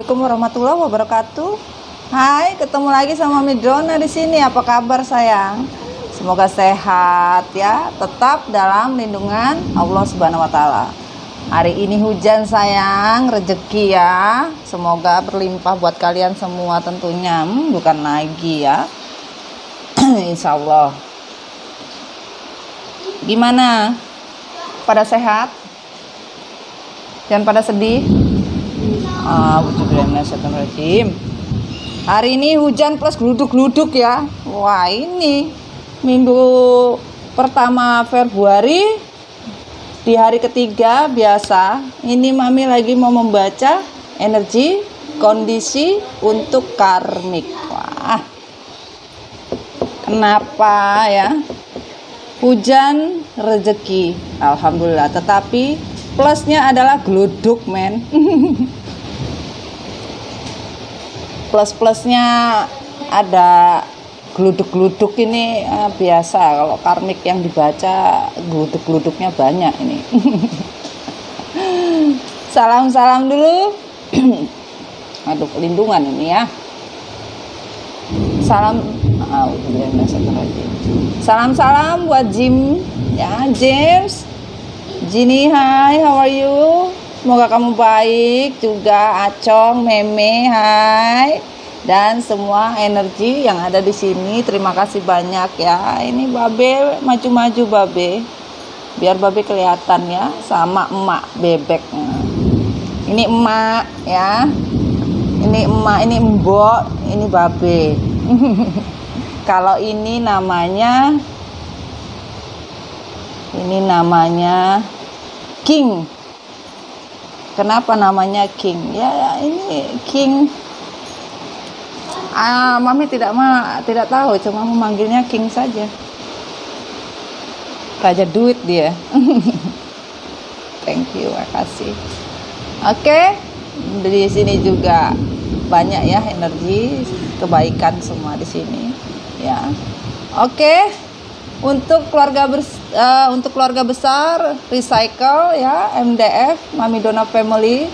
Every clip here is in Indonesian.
Assalamualaikum warahmatullahi wabarakatuh. Hai, ketemu lagi sama Mami Dona di sini. Apa kabar sayang? Semoga sehat ya, tetap dalam lindungan Allah Subhanahu wa taala. Hari ini hujan sayang, rezeki ya. Semoga berlimpah buat kalian semua tentunya. Bukan lagi ya. Insya Allah. Gimana? Pada sehat? Jangan pada sedih. Hari ini hujan plus gluduk-gluduk ya. Wah, ini minggu pertama Februari di hari ketiga biasa. Ini Mami lagi mau membaca energi kondisi untuk karmik. Wah, kenapa ya? Hujan rezeki, alhamdulillah. Tetapi plusnya adalah gluduk men. Plus-plusnya ada gluduk-gluduk ini biasa. Kalau karmik yang dibaca gluduk-gluduknya banyak ini. Salam-salam dulu. Aduh, lindungan ini ya. Salam-salam buat Jim ya, James, Ginny, hai, how are you? Semoga kamu baik juga. Acong, Meme, hai, dan semua energi yang ada di sini. Terima kasih banyak ya. Ini Babe maju-maju Babe, biar Babe kelihatan ya, sama emak bebek. Ini emak ya, ini emak, ini mbok, ini Babe. Kalau ini namanya King. Kenapa namanya King? Ya ini King. Mami tidak tahu, cuma memanggilnya King saja. Raja duit dia. Thank you, makasih. Oke, di sini juga banyak ya energi kebaikan semua di sini. Ya, oke. Untuk keluarga besar recycle ya, MDF Mami Dona Family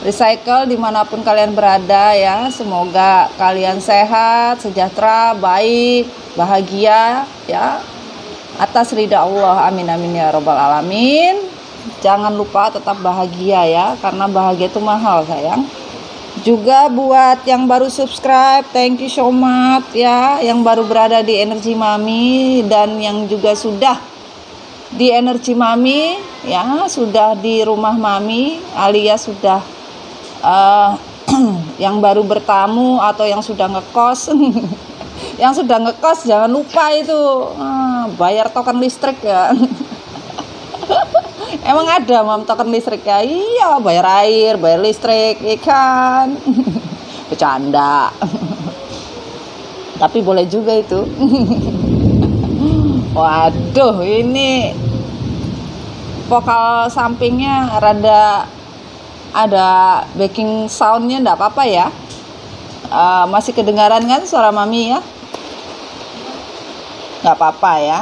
recycle dimanapun kalian berada ya. Semoga kalian sehat, sejahtera, baik, bahagia ya, atas ridha Allah. Amin amin ya robbal alamin. Jangan lupa tetap bahagia ya, karena bahagia itu mahal sayang. Juga buat yang baru subscribe, thank you so much ya, yang baru berada di energi Mami dan yang juga sudah di energi Mami ya, sudah di rumah Mami alias sudah yang baru bertamu atau yang sudah ngekos. Yang sudah ngekos jangan lupa itu bayar token listrik ya. Emang ada mam token listrik ya? Iya, bayar air, bayar listrik, ikan. Bercanda. Tapi boleh juga itu. Waduh, ini vokal sampingnya rada ada backing soundnya, enggak apa-apa ya. Masih kedengaran kan suara Mami ya? Enggak apa-apa ya.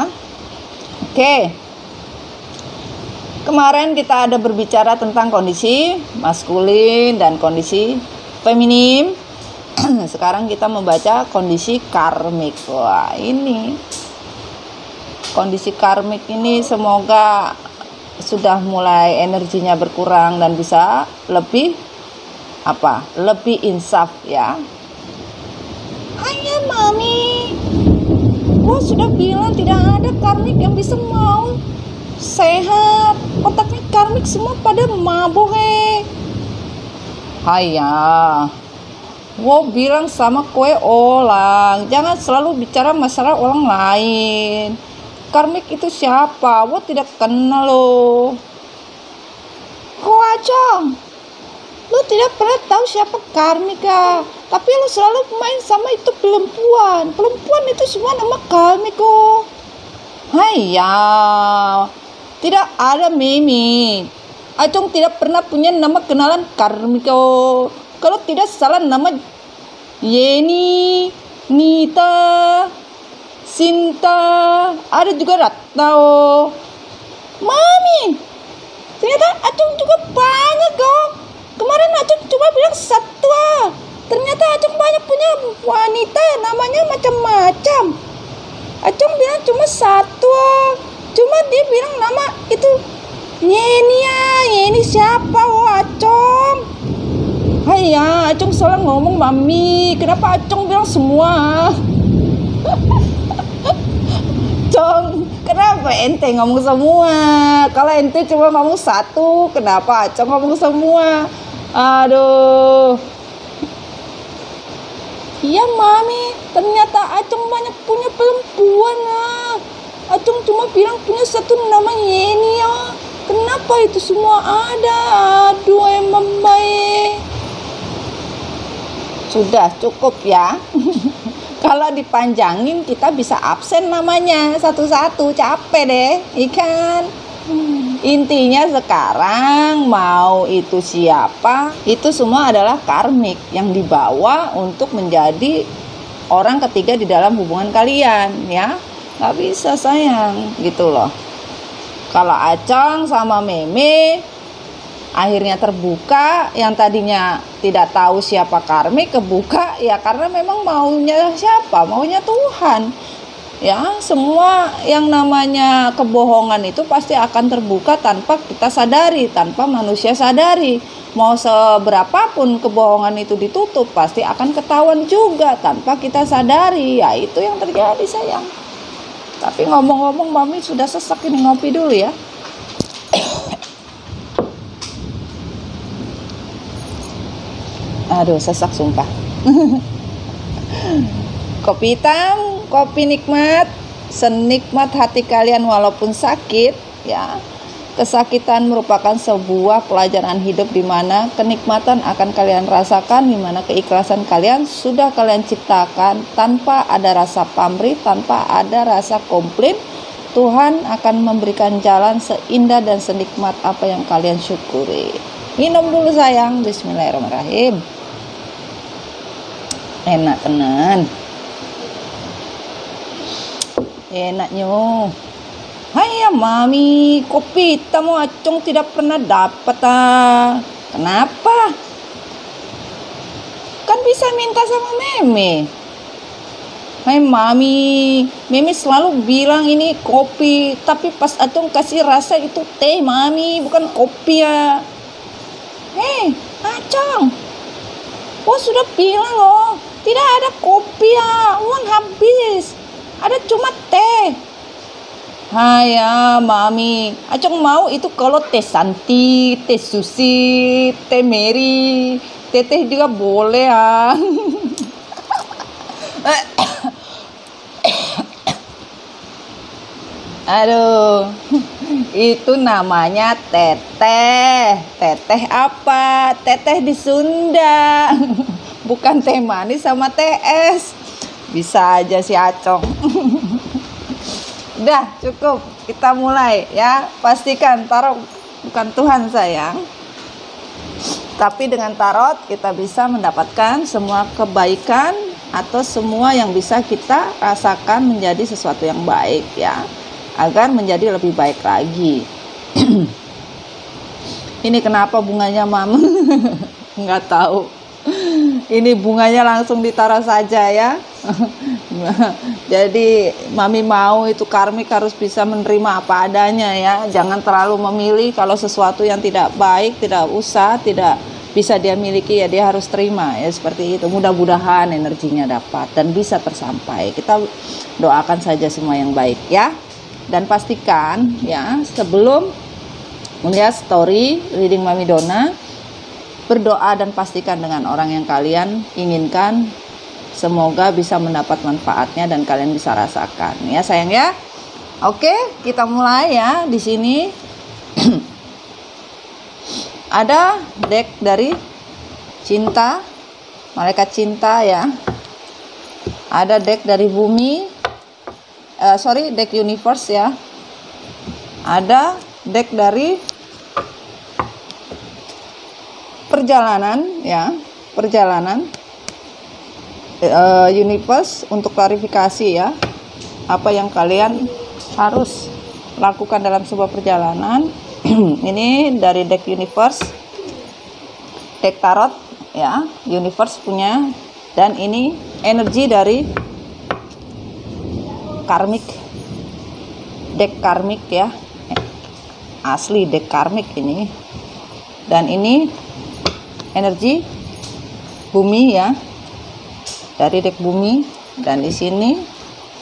Oke. Kemarin kita ada berbicara tentang kondisi maskulin dan kondisi feminim. Sekarang kita membaca kondisi karmik. Wah, ini kondisi karmik ini semoga sudah mulai energinya berkurang dan bisa lebih insaf ya. Ayah Mami, gua sudah bilang tidak ada karmik yang bisa mau sehat. Otaknya karmik semua pada mabuk Haya, gua bilang sama kue orang, jangan selalu bicara masalah orang lain. Karmik itu siapa? Gua tidak kenal lo. Kau Acong, lu tidak pernah tahu siapa karmik ya? Tapi lu selalu main sama itu perempuan. Perempuan itu semua nama karmik kok. Haya, tidak ada Mimi. Acong tidak pernah punya nama kenalan karmiko. Kalau tidak salah nama Yeni, Nita, Sinta, ada juga Ratnao. Mami, ternyata Acong juga banyak kok. Kemarin Acung cuma bilang satwa. Ternyata Acung banyak punya wanita namanya macam-macam. Acung bilang cuma satwa. Cuma dia bilang nama itu Yenia. Yeni siapa? Oh Acung. Hai ya, Acung salah ngomong Mami. Kenapa Acung bilang semua? Acung, kenapa ente ngomong semua? Kalau ente cuma ngomong satu, kenapa Acung ngomong semua? Aduh. Iya Mami, ternyata Acung banyak punya perempuan. Acung cuma bilang punya satu nama Yeni ya. Kenapa itu semua ada? Aduh emang baik. Sudah cukup ya. Kalau dipanjangin kita bisa absen namanya satu-satu, capek deh, ikan. Intinya sekarang mau itu siapa, itu semua adalah karmik yang dibawa untuk menjadi orang ketiga di dalam hubungan kalian, ya. Gak bisa sayang, gitu loh. Kalau Acong sama Meme akhirnya terbuka, yang tadinya tidak tahu siapa karmik kebuka ya karena memang maunya siapa, maunya Tuhan ya. Semua yang namanya kebohongan itu pasti akan terbuka tanpa kita sadari, tanpa manusia sadari. Mau seberapapun kebohongan itu ditutup pasti akan ketahuan juga tanpa kita sadari. Ya itu yang terjadi sayang. Tapi ngomong-ngomong Mami sudah sesak ini, ngopi dulu ya. Aduh sesak sumpah. Kopi hitam, kopi nikmat, senikmat hati kalian walaupun sakit ya. Kesakitan merupakan sebuah pelajaran hidup di mana kenikmatan akan kalian rasakan, di mana keikhlasan kalian sudah kalian ciptakan tanpa ada rasa pamrih, tanpa ada rasa komplain. Tuhan akan memberikan jalan seindah dan senikmat apa yang kalian syukuri. Minum dulu sayang. Bismillahirrahmanirrahim. Enak tenan. Enaknya. Hai ya Mami, kopi hitam Acung tidak pernah dapat Kenapa? Kan bisa minta sama Meme. Hai Mami, Meme selalu bilang ini kopi, tapi pas Acung kasih rasa itu teh Mami, bukan kopi ya. Hei Acung, sudah bilang loh, tidak ada kopi ya, uang habis, ada cuma teh. Hai ya Mami, Acung mau itu kalau teh Santi, teh Susi, teh Mary, teh juga boleh ya. Aduh, itu namanya teteh. Teteh apa? Teteh di Sunda. Bukan teh manis sama teh es. Bisa aja si Acong. Udah cukup, kita mulai ya. Pastikan tarot bukan Tuhan sayang. Tapi dengan tarot kita bisa mendapatkan semua kebaikan atau semua yang bisa kita rasakan menjadi sesuatu yang baik ya, agar menjadi lebih baik lagi. Ini kenapa bunganya Mam? Nggak tahu. Ini bunganya langsung ditaruh saja ya. Jadi Mami mau itu karmik harus bisa menerima apa adanya ya. Jangan terlalu memilih. Kalau sesuatu yang tidak baik, tidak usah, tidak bisa dia miliki ya dia harus terima ya, seperti itu. Mudah-mudahan energinya dapat dan bisa tersampai. Kita doakan saja semua yang baik ya. Dan pastikan ya sebelum melihat story reading Mami Dona, berdoa dan pastikan dengan orang yang kalian inginkan, semoga bisa mendapat manfaatnya dan kalian bisa rasakan ya sayang ya. Oke, kita mulai ya. Di sini ada deck dari cinta, malaikat cinta ya. Ada deck dari bumi, deck universe ya. Ada deck dari perjalanan ya, perjalanan universe untuk klarifikasi ya, apa yang kalian harus lakukan dalam sebuah perjalanan. Ini dari deck universe. deck tarot ya, universe punya, dan ini energi dari karmik, deck karmik ya, asli deck karmik ini, dan ini energi bumi ya, dari deck bumi, dan di sini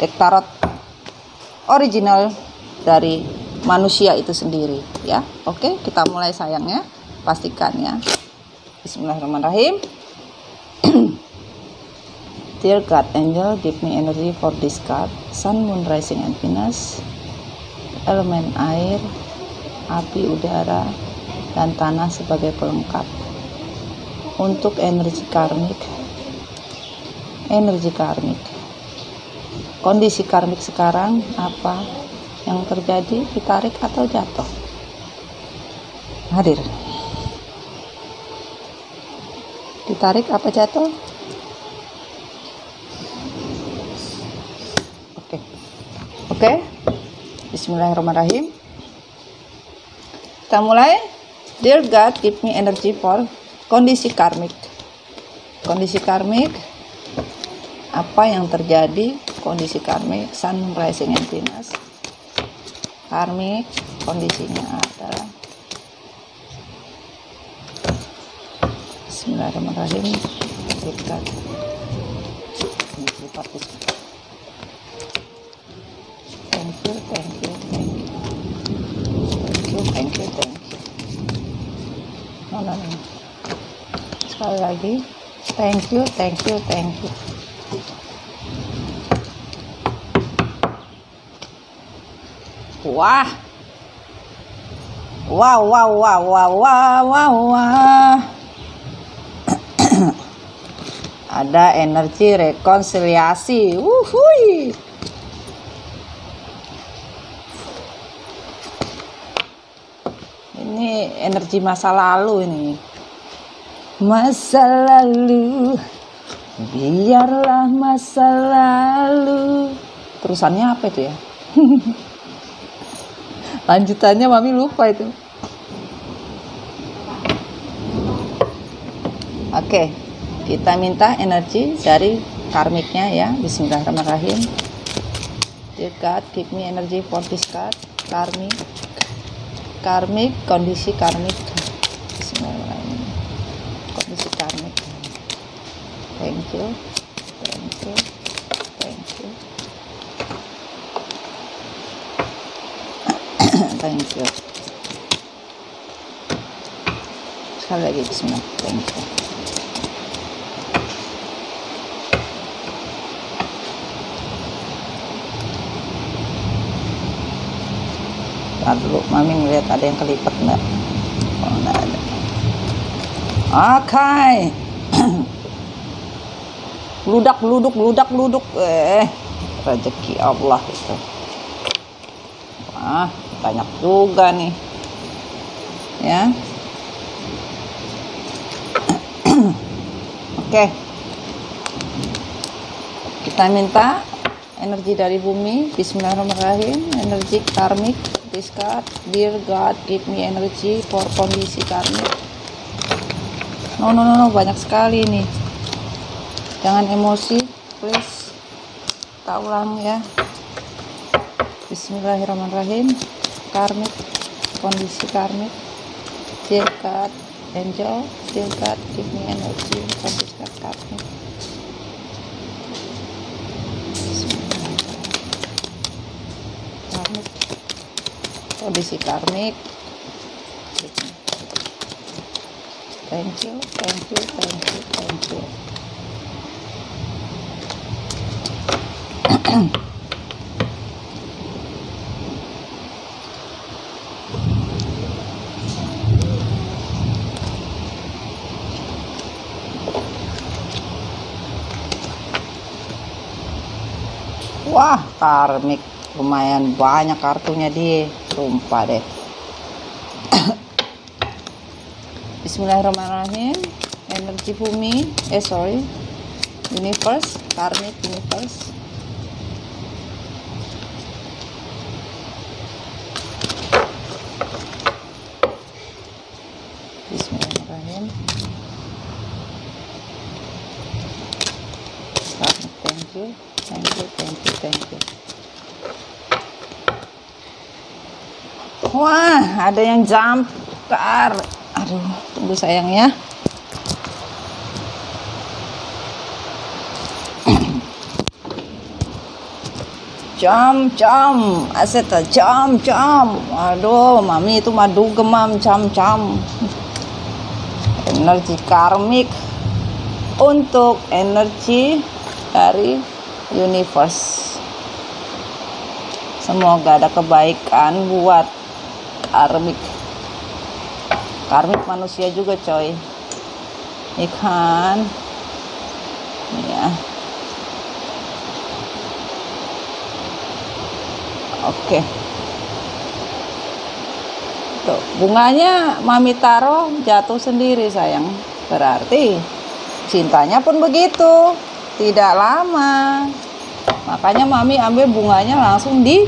deck tarot original dari manusia itu sendiri ya. Oke, kita mulai sayangnya, pastikan ya. Bismillahirrahmanirrahim. Dear God Angel, give me energy for this card. Sun, Moon, Rising, and Venus. Elemen air, api, udara, dan tanah sebagai pelengkap. Untuk energi karmik. Kondisi karmik sekarang apa yang terjadi? Ditarik atau jatuh? Hadir. Ditarik apa jatuh? Oke. Bismillahirrahmanirrahim. Kita mulai. Dear God, give me energy for kondisi karmik. Kondisi karmik, apa yang terjadi? Kondisi karmik, Sun, Moon, Rising, and Venus. Karmik, kondisinya adalah Bismillahirrahmanirrahim. Dear God, thank you. No. Sekali lagi, thank you. Wah. Ada energi rekonsiliasi. Wuhui. Ini energi masa lalu ini. Masa lalu, biarlah masa lalu. Terusannya apa itu ya? Lanjutannya mami lupa itu. Oke, kita minta energi dari karmiknya ya. Bismillahirrahmanirrahim. Dear God, give me energy for this card. Karmik, kondisi karmik. Bismillahirrahmanirrahim. Kondisi karmik. Thank you. Thank you. Sekali lagi, bismillah. Thank you. Ntar dulu, mami ngeliat ada yang kelipet enggak? Oh, enggak ada. Oke. Ludak. Rezeki Allah itu. Wah, banyak juga nih. Ya. Oke. Kita minta energi dari bumi. Bismillahirrahmanirrahim. Energi karmik. This card. Dear God, give me energy for kondisi karmik. No, banyak sekali nih. Jangan emosi, please. Kita ulang ya. Bismillahirrahmanirrahim. Karmik, kondisi karmik. Dear God, Angel, dear God, give me energy for this karmik. Karmik, kondisi karmik. Thank you. Wah, karmik lumayan banyak kartunya dia, sumpah deh. Bismillahirrahmanirrahim. Energi bumi, universe, karmik universe. Bismillahirrahmanirrahim. thank you, thank you, thank you, thank you. Wah, ada yang jump car. Aduh, tunggu sayang ya. Jump, Aseta, jump. Aduh, mami itu madu gemam, jump. Energi karmik untuk energi dari universe. Semoga ada kebaikan buat karmik manusia juga coy, ikan ya. Oke. Tuh, bunganya mami taruh jatuh sendiri sayang. Berarti cintanya pun begitu, tidak lama. Makanya mami ambil bunganya langsung di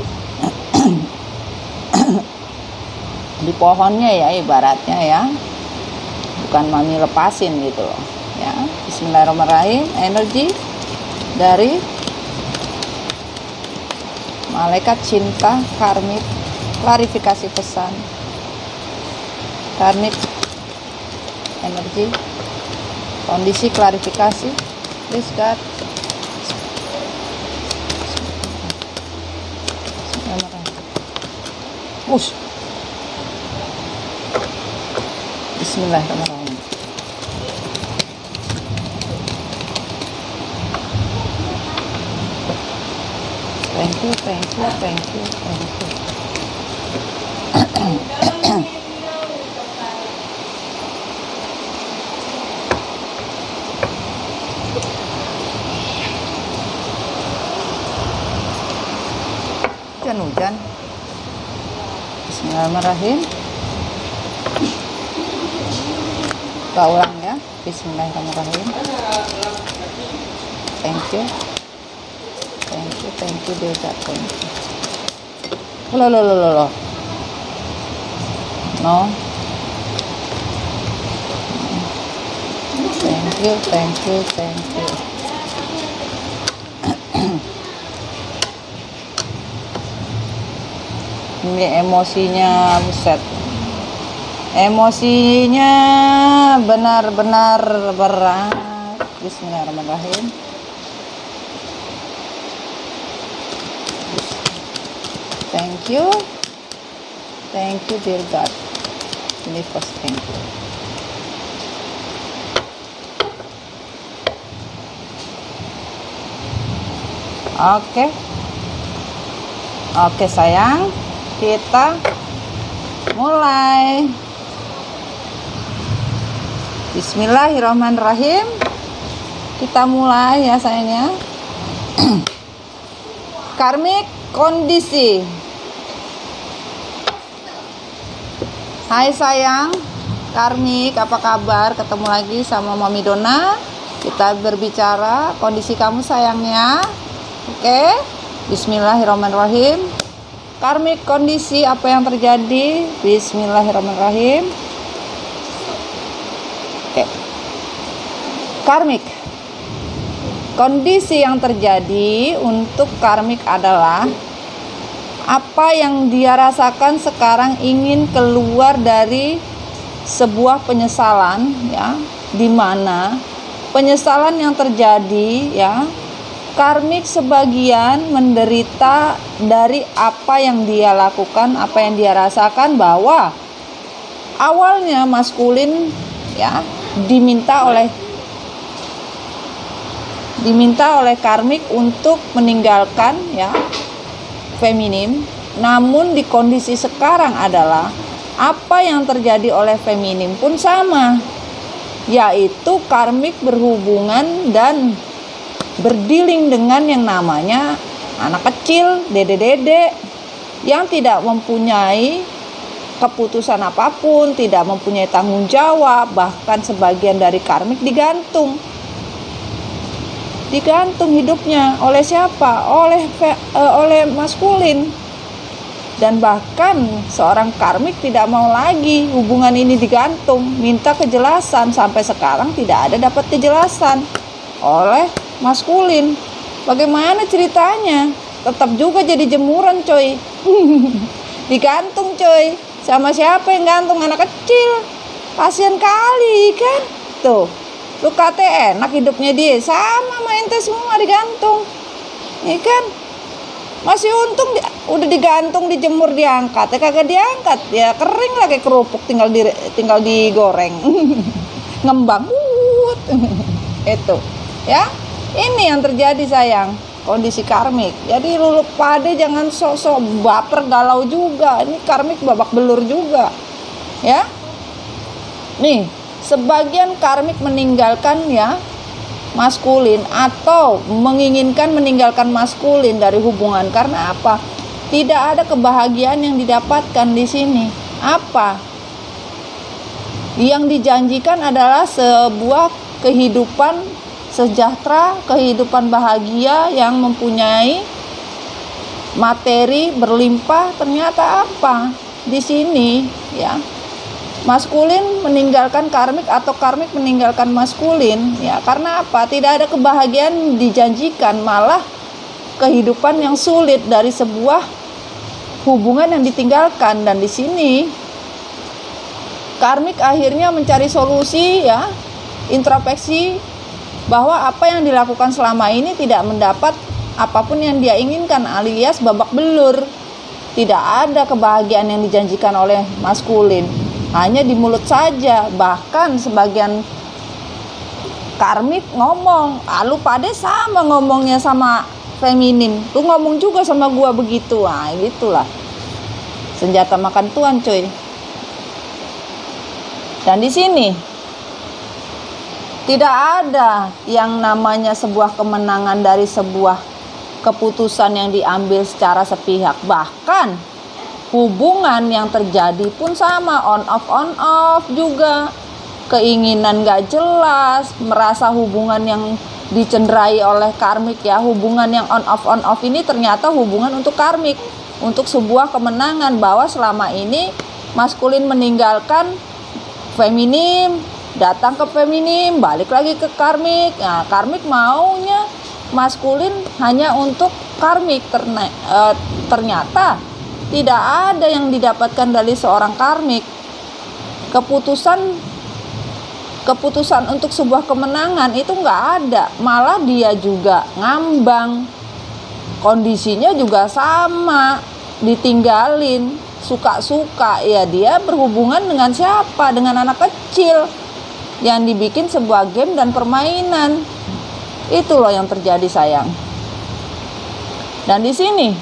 di pohonnya ya, ibaratnya ya. Bukan mami lepasin gitu loh ya. Bismillahirrahmanirrahim. Energi dari malaikat cinta karmik, klarifikasi pesan karmik, energi, kondisi klarifikasi, please God. Bismillahirrahmanirrahim. Thank you. Hujan. Bismillahirrahmanirrahim. Kita ulang ya. Bismillahirrahmanirrahim. Thank you dear God, thank you. Loh. No. Thank you. Ini emosinya buset. Emosinya benar-benar berat. Bismillahirrahmanirrahim. Thank you dear God, universe, thank you. Oke sayang, kita mulai. Bismillahirrahmanirrahim. Kita mulai ya sayangnya. Karmik kondisi. Hai sayang, karmik, apa kabar? Ketemu lagi sama Mami Dona. Kita berbicara kondisi kamu sayangnya. Oke. Bismillahirrahmanirrahim. Karmik kondisi, apa yang terjadi? Bismillahirrahmanirrahim. Oke. Karmik kondisi yang terjadi untuk karmik adalah apa yang dia rasakan sekarang ingin keluar dari sebuah penyesalan ya, di mana penyesalan yang terjadi ya, karmik sebagian menderita dari apa yang dia lakukan, apa yang dia rasakan, bahwa awalnya maskulin ya diminta oleh karmik untuk meninggalkan ya feminim, namun di kondisi sekarang adalah apa yang terjadi oleh feminim pun sama, yaitu karmik berhubungan dan berdealing dengan yang namanya anak kecil, dede-dede yang tidak mempunyai keputusan apapun, tidak mempunyai tanggung jawab, bahkan sebagian dari karmik digantung hidupnya oleh siapa? Oleh maskulin. Dan bahkan seorang karmik tidak mau lagi hubungan ini digantung, minta kejelasan. Sampai sekarang tidak ada dapat kejelasan oleh maskulin. Bagaimana ceritanya? Tetap juga jadi jemuran coy. Digantung coy. Sama siapa yang gantung? Anak kecil. Kasian kali kan. Tuh, lu kata enak hidupnya dia. Sama main tes semua digantung. Iya kan? Masih untung udah digantung, dijemur, diangkat. Ya kagak diangkat, ya kering lah kayak kerupuk, tinggal digoreng. Ngembang. Itu. Ya. Ini yang terjadi sayang, kondisi karmik. Jadi lu pade jangan sok-sok baper galau juga. Ini karmik babak belur juga. Ya. Nih, sebagian karmik meninggalkan ya maskulin atau menginginkan meninggalkan maskulin dari hubungan karena apa? Tidak ada kebahagiaan yang didapatkan di sini. Apa? Yang dijanjikan adalah sebuah kehidupan sejahtera, kehidupan bahagia yang mempunyai materi berlimpah. Ternyata apa? Di sini ya. Maskulin meninggalkan karmik atau karmik meninggalkan maskulin ya, karena apa? Tidak ada kebahagiaan dijanjikan, malah kehidupan yang sulit dari sebuah hubungan yang ditinggalkan. Dan di sini karmik akhirnya mencari solusi ya, introspeksi bahwa apa yang dilakukan selama ini tidak mendapat apapun yang dia inginkan, alias babak belur. Tidak ada kebahagiaan yang dijanjikan oleh maskulin, hanya di mulut saja. Bahkan sebagian karmik ngomong, lu pade sama ngomongnya sama feminim, lu ngomong juga sama gua begitu. Nah gitulah senjata makan tuan coy. Dan di sini tidak ada yang namanya sebuah kemenangan dari sebuah keputusan yang diambil secara sepihak. Bahkan hubungan yang terjadi pun sama, on off juga. Keinginan gak jelas, merasa hubungan yang dicenderai oleh karmik ya. Hubungan yang on off ini ternyata hubungan untuk karmik, untuk sebuah kemenangan, bahwa selama ini maskulin meninggalkan feminim, datang ke feminim, balik lagi ke karmik. Nah, karmik maunya maskulin hanya untuk karmik. Ternyata tidak ada yang didapatkan dari seorang karmik. Keputusan untuk sebuah kemenangan itu nggak ada, malah dia juga ngambang. Kondisinya juga sama, ditinggalin, suka-suka ya. Dia berhubungan dengan siapa? Dengan anak kecil yang dibikin sebuah game dan permainan. Itu loh yang terjadi sayang. Dan di sini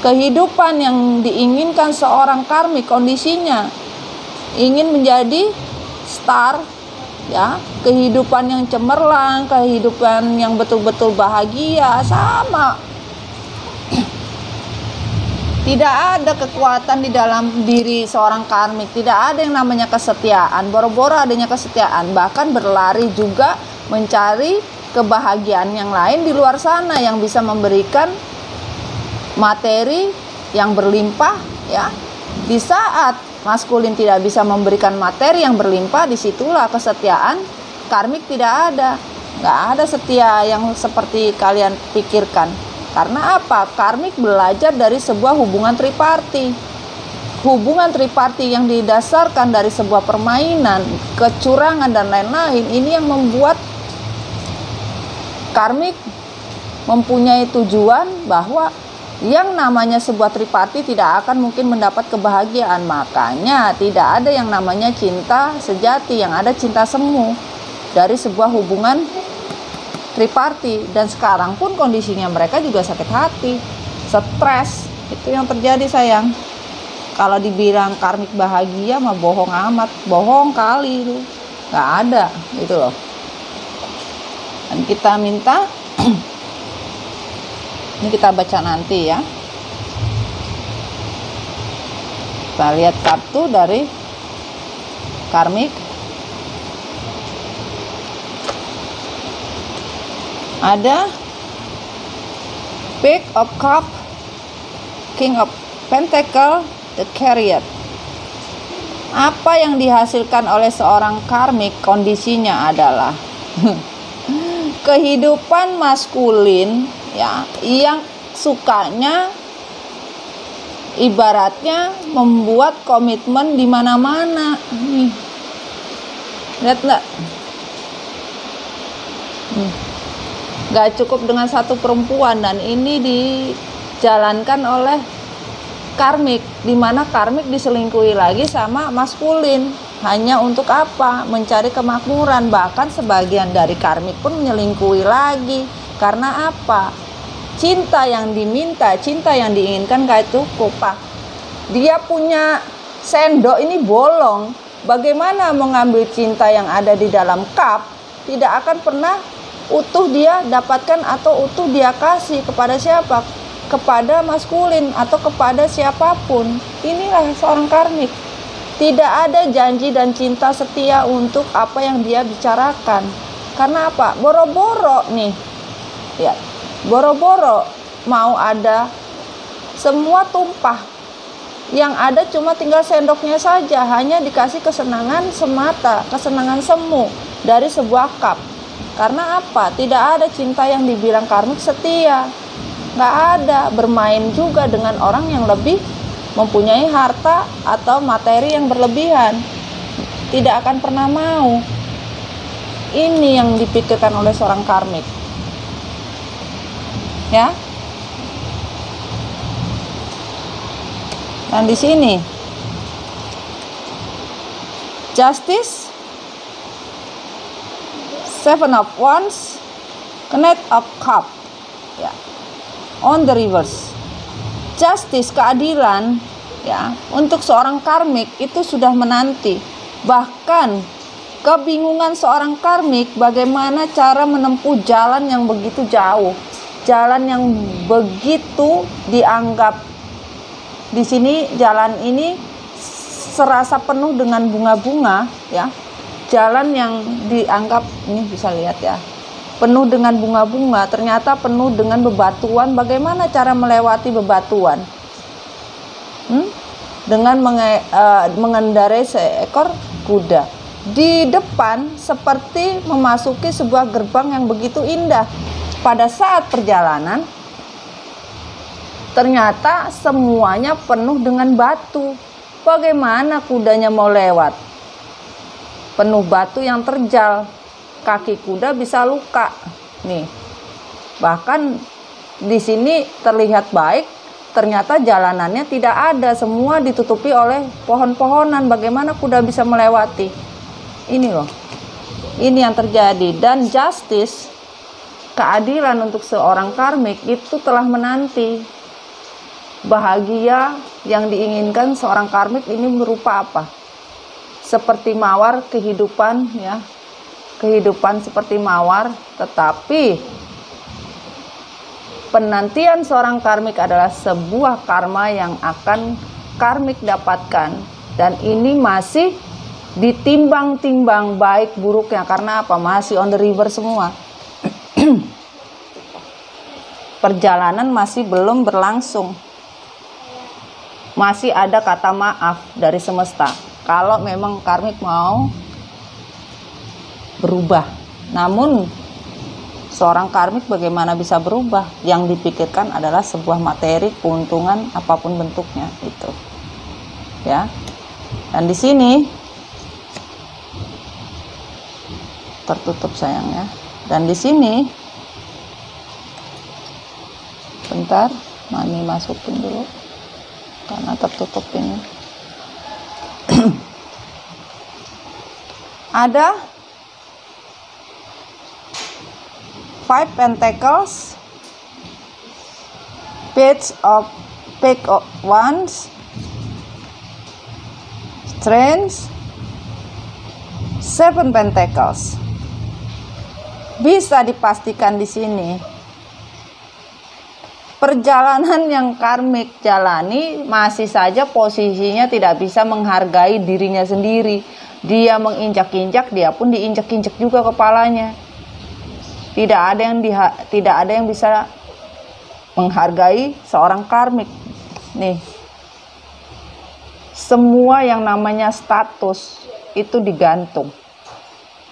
kehidupan yang diinginkan seorang karmik, kondisinya ingin menjadi star ya, kehidupan yang cemerlang, kehidupan yang betul-betul bahagia, sama. Tidak ada kekuatan di dalam diri seorang karmik, tidak ada yang namanya kesetiaan. Boro-boro adanya kesetiaan, bahkan berlari juga mencari kebahagiaan yang lain di luar sana yang bisa memberikan materi yang berlimpah ya. Di saat maskulin tidak bisa memberikan materi yang berlimpah, disitulah kesetiaan karmik tidak ada. Nggak ada setia yang seperti kalian pikirkan. Karena apa? Karmik belajar dari sebuah hubungan triparti. Hubungan triparti yang didasarkan dari sebuah permainan, kecurangan dan lain-lain, ini yang membuat karmik mempunyai tujuan bahwa yang namanya sebuah triparti tidak akan mungkin mendapat kebahagiaan. Makanya tidak ada yang namanya cinta sejati, yang ada cinta semu dari sebuah hubungan triparti. Dan sekarang pun kondisinya mereka juga sakit hati, stres. Itu yang terjadi sayang. Kalau dibilang karmik bahagia mah bohong amat, bohong kali itu. Gak ada gitu loh. Dan kita minta ini kita baca nanti ya. Kita lihat kartu dari karmik. Ada Page of Cup, King of Pentacle, The Chariot. Apa yang dihasilkan oleh seorang karmik kondisinya adalah kehidupan maskulin ya, yang sukanya ibaratnya membuat komitmen di mana-mana. Nih, lihat nggak? Nggak cukup dengan satu perempuan, dan ini dijalankan oleh karmik, di mana karmik diselingkuhi lagi sama maskulin. Hanya untuk apa? Mencari kemakmuran. Bahkan sebagian dari karmik pun menyelingkuhi lagi. Karena apa? Cinta yang diminta, cinta yang diinginkan gak cukup, Pak. Dia punya sendok ini bolong. Bagaimana mengambil cinta yang ada di dalam cup? Tidak akan pernah utuh dia dapatkan atau utuh dia kasih kepada siapa? Kepada maskulin atau kepada siapapun. Inilah seorang karmik. Tidak ada janji dan cinta setia untuk apa yang dia bicarakan. Karena apa? Boro-boro nih. Ya, boro-boro mau ada, semua tumpah. Yang ada cuma tinggal sendoknya saja, hanya dikasih kesenangan semata, kesenangan semu dari sebuah cup. Karena apa? Tidak ada cinta yang dibilang karmik setia. Nggak ada. Bermain juga dengan orang yang lebih mempunyai harta atau materi yang berlebihan. Tidak akan pernah mau. Ini yang dipikirkan oleh seorang karmik. Ya. Dan di sini Justice, Seven of Wands, Knight of Cups. Ya. On the reverse. Justice, keadilan ya, untuk seorang karmik itu sudah menanti. Bahkan kebingungan seorang karmik bagaimana cara menempuh jalan yang begitu jauh, jalan yang begitu dianggap di sini, jalan ini serasa penuh dengan bunga-bunga ya. Jalan yang dianggap, ini bisa lihat ya, penuh dengan bunga-bunga, ternyata penuh dengan bebatuan. Bagaimana cara melewati bebatuan? Dengan mengendarai seekor kuda. Di depan seperti memasuki sebuah gerbang yang begitu indah. Pada saat perjalanan, ternyata semuanya penuh dengan batu. Bagaimana kudanya mau lewat? Penuh batu yang terjal. Kaki kuda bisa luka. Nih. Bahkan di sini terlihat baik, ternyata jalanannya tidak ada, semua ditutupi oleh pohon-pohonan. Bagaimana kuda bisa melewati? Ini loh. Ini yang terjadi. Dan justice, keadilan untuk seorang karmik itu telah menanti. Bahagia yang diinginkan seorang karmik ini berupa apa? Seperti mawar kehidupan ya. Kehidupan seperti mawar, tetapi penantian seorang karmik adalah sebuah karma yang akan karmik dapatkan, dan ini masih ditimbang-timbang baik buruknya. Karena apa? Masih on the river semua. Perjalanan masih belum berlangsung, masih ada kata maaf dari semesta kalau memang karmik mau berubah. Namun seorang karmik bagaimana bisa berubah? Yang dipikirkan adalah sebuah materi, keuntungan apapun bentuknya itu. Ya. Dan di sini tertutup sayangnya. Dan di sini bentar, Mami masukin dulu karena tertutup ini. Ada Five Pentacles, Page of Wands, Strength, Seven Pentacles. Bisa dipastikan di sini perjalanan yang karmik jalani masih saja posisinya tidak bisa menghargai dirinya sendiri. Dia menginjak-injak, dia pun diinjak-injak juga kepalanya. Tidak ada yang bisa menghargai seorang karmik. Nih. Semua yang namanya status itu digantung.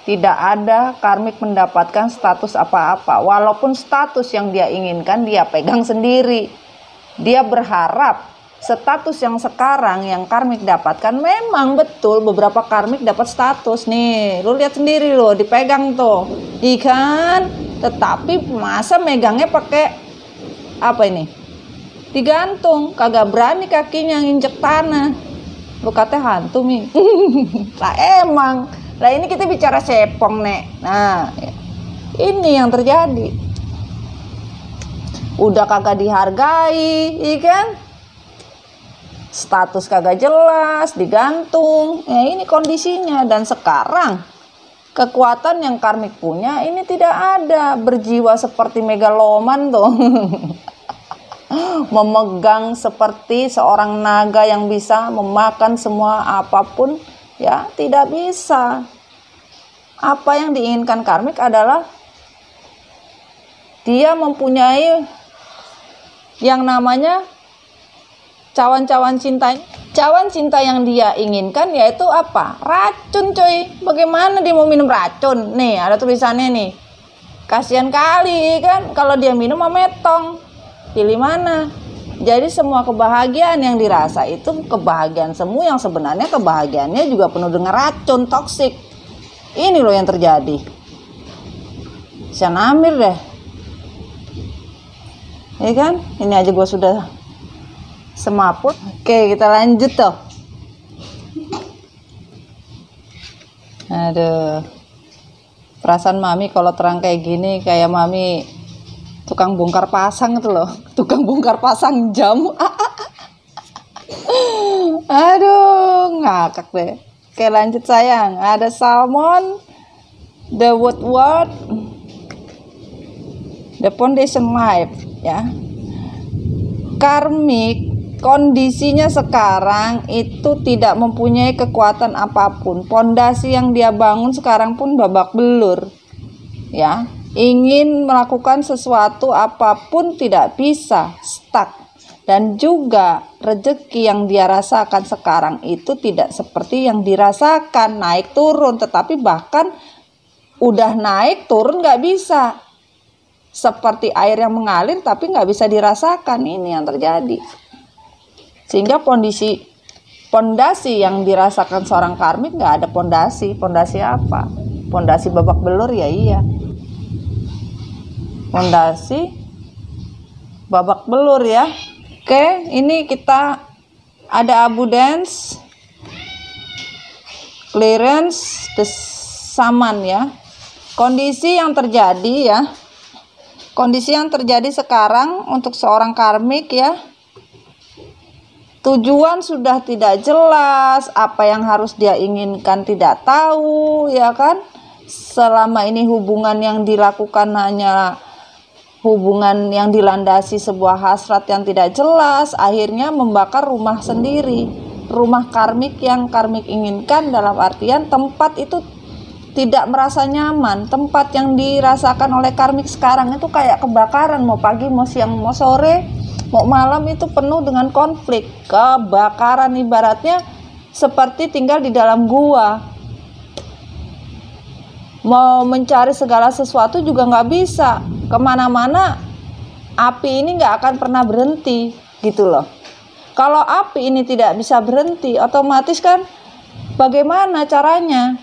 Tidak ada karmik mendapatkan status apa-apa. Walaupun status yang dia inginkan dia pegang sendiri. Dia berharap status yang sekarang yang karmik dapatkan, memang betul beberapa karmik dapat status nih. Lu lihat sendiri lo, dipegang tuh. Ikan, tetapi masa megangnya pakai apa ini? Digantung, kagak berani kakinya nginjek tanah. Lu kata hantu mi. Lah emang. Lah ini kita bicara sepong nek. Nah, ini yang terjadi. Udah kagak dihargai, ikan. Status kagak jelas, digantung. Ya ini kondisinya. Dan sekarang kekuatan yang karmik punya ini tidak ada. Berjiwa seperti megaloman tuh. Memegang seperti seorang naga yang bisa memakan semua apapun, ya tidak bisa. Apa yang diinginkan karmik adalah dia mempunyai yang namanya cawan-cawan cinta. Cawan cinta yang dia inginkan yaitu apa? Racun coy. Bagaimana dia mau minum racun? Nih ada tulisannya nih. Kasihan kali kan kalau dia minum metong. Pilih mana? Jadi semua kebahagiaan yang dirasa itu kebahagiaan semu yang sebenarnya kebahagiaannya juga penuh dengan racun toksik. Ini loh yang terjadi. Saya namir deh. Ya kan? Ini aja gue sudah semaput. Oke, kita lanjut tuh. Aduh. Perasaan mami kalau terang kayak gini kayak mami tukang bongkar pasang itu loh, tukang bongkar pasang jam. Aduh, ngakak deh. Oke, lanjut sayang. Ada salmon, the woodward, the foundation life, ya. Karmik kondisinya sekarang itu tidak mempunyai kekuatan apapun. Pondasi yang dia bangun sekarang pun babak belur, ya. Ingin melakukan sesuatu apapun tidak bisa, stuck. Dan juga rezeki yang dia rasakan sekarang itu tidak seperti yang dirasakan, naik turun. Tetapi bahkan udah naik turun nggak bisa. Seperti air yang mengalir tapi nggak bisa dirasakan. Ini yang terjadi. Sehingga pondasi yang dirasakan seorang karmik nggak ada pondasi. Pondasi apa? Pondasi babak belur ya iya. Pondasi babak belur ya. Oke, ini kita ada abundance, clearance, saman ya. Kondisi yang terjadi ya. Kondisi yang terjadi sekarang untuk seorang karmik ya. Tujuan sudah tidak jelas, apa yang harus dia inginkan tidak tahu ya kan. Selama ini hubungan yang dilakukan hanya hubungan yang dilandasi sebuah hasrat yang tidak jelas, akhirnya membakar rumah sendiri. Rumah karmik yang karmik inginkan dalam artian tempat itu tidak merasa nyaman. Tempat yang dirasakan oleh karmik sekarang itu kayak kebakaran, mau pagi, mau siang, mau sore, mau malam itu penuh dengan konflik. Kebakaran ibaratnya seperti tinggal di dalam gua. Mau mencari segala sesuatu juga nggak bisa. Kemana-mana api ini nggak akan pernah berhenti gitu loh. Kalau api ini tidak bisa berhenti, otomatis kan bagaimana caranya?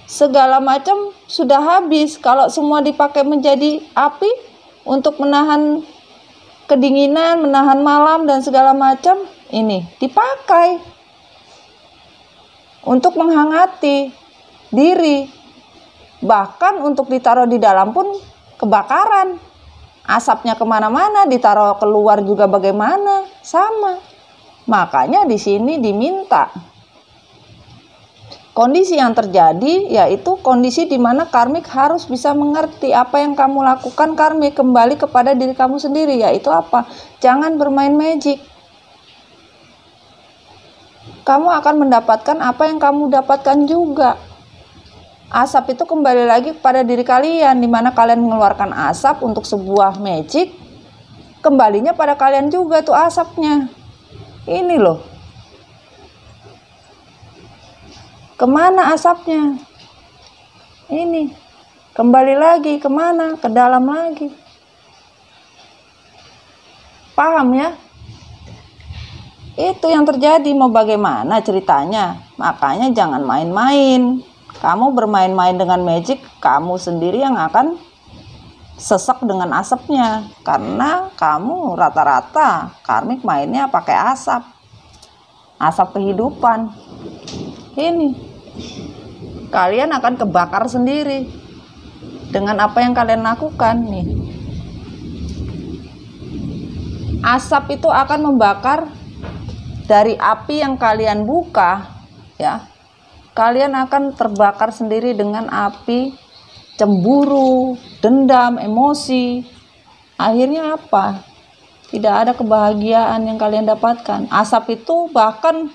Segala macam sudah habis. Kalau semua dipakai menjadi api untuk menahan kedinginan, menahan malam dan segala macam, ini dipakai untuk menghangati diri. Bahkan untuk ditaruh di dalam pun kebakaran. Asapnya kemana-mana, ditaruh keluar juga bagaimana, sama. Makanya di sini diminta. Kondisi yang terjadi yaitu kondisi di mana karmik harus bisa mengerti apa yang kamu lakukan. Karmik kembali kepada diri kamu sendiri, yaitu apa? Jangan bermain magic. Kamu akan mendapatkan apa yang kamu dapatkan juga. Asap itu kembali lagi kepada diri kalian, di mana kalian mengeluarkan asap untuk sebuah magic, kembalinya pada kalian juga tuh asapnya. Ini loh. Kemana asapnya? Ini kembali lagi kemana? Ke dalam lagi. Paham ya? Itu yang terjadi. Mau bagaimana ceritanya? Makanya jangan main-main. Kamu bermain-main dengan magic, kamu sendiri yang akan sesek dengan asapnya. Karena kamu rata-rata karmik mainnya pakai asap. Asap kehidupan. Ini kalian akan kebakar sendiri dengan apa yang kalian lakukan nih. Asap itu akan membakar dari api yang kalian buka, ya. Kalian akan terbakar sendiri dengan api cemburu, dendam, emosi. Akhirnya apa? Tidak ada kebahagiaan yang kalian dapatkan. Asap itu bahkan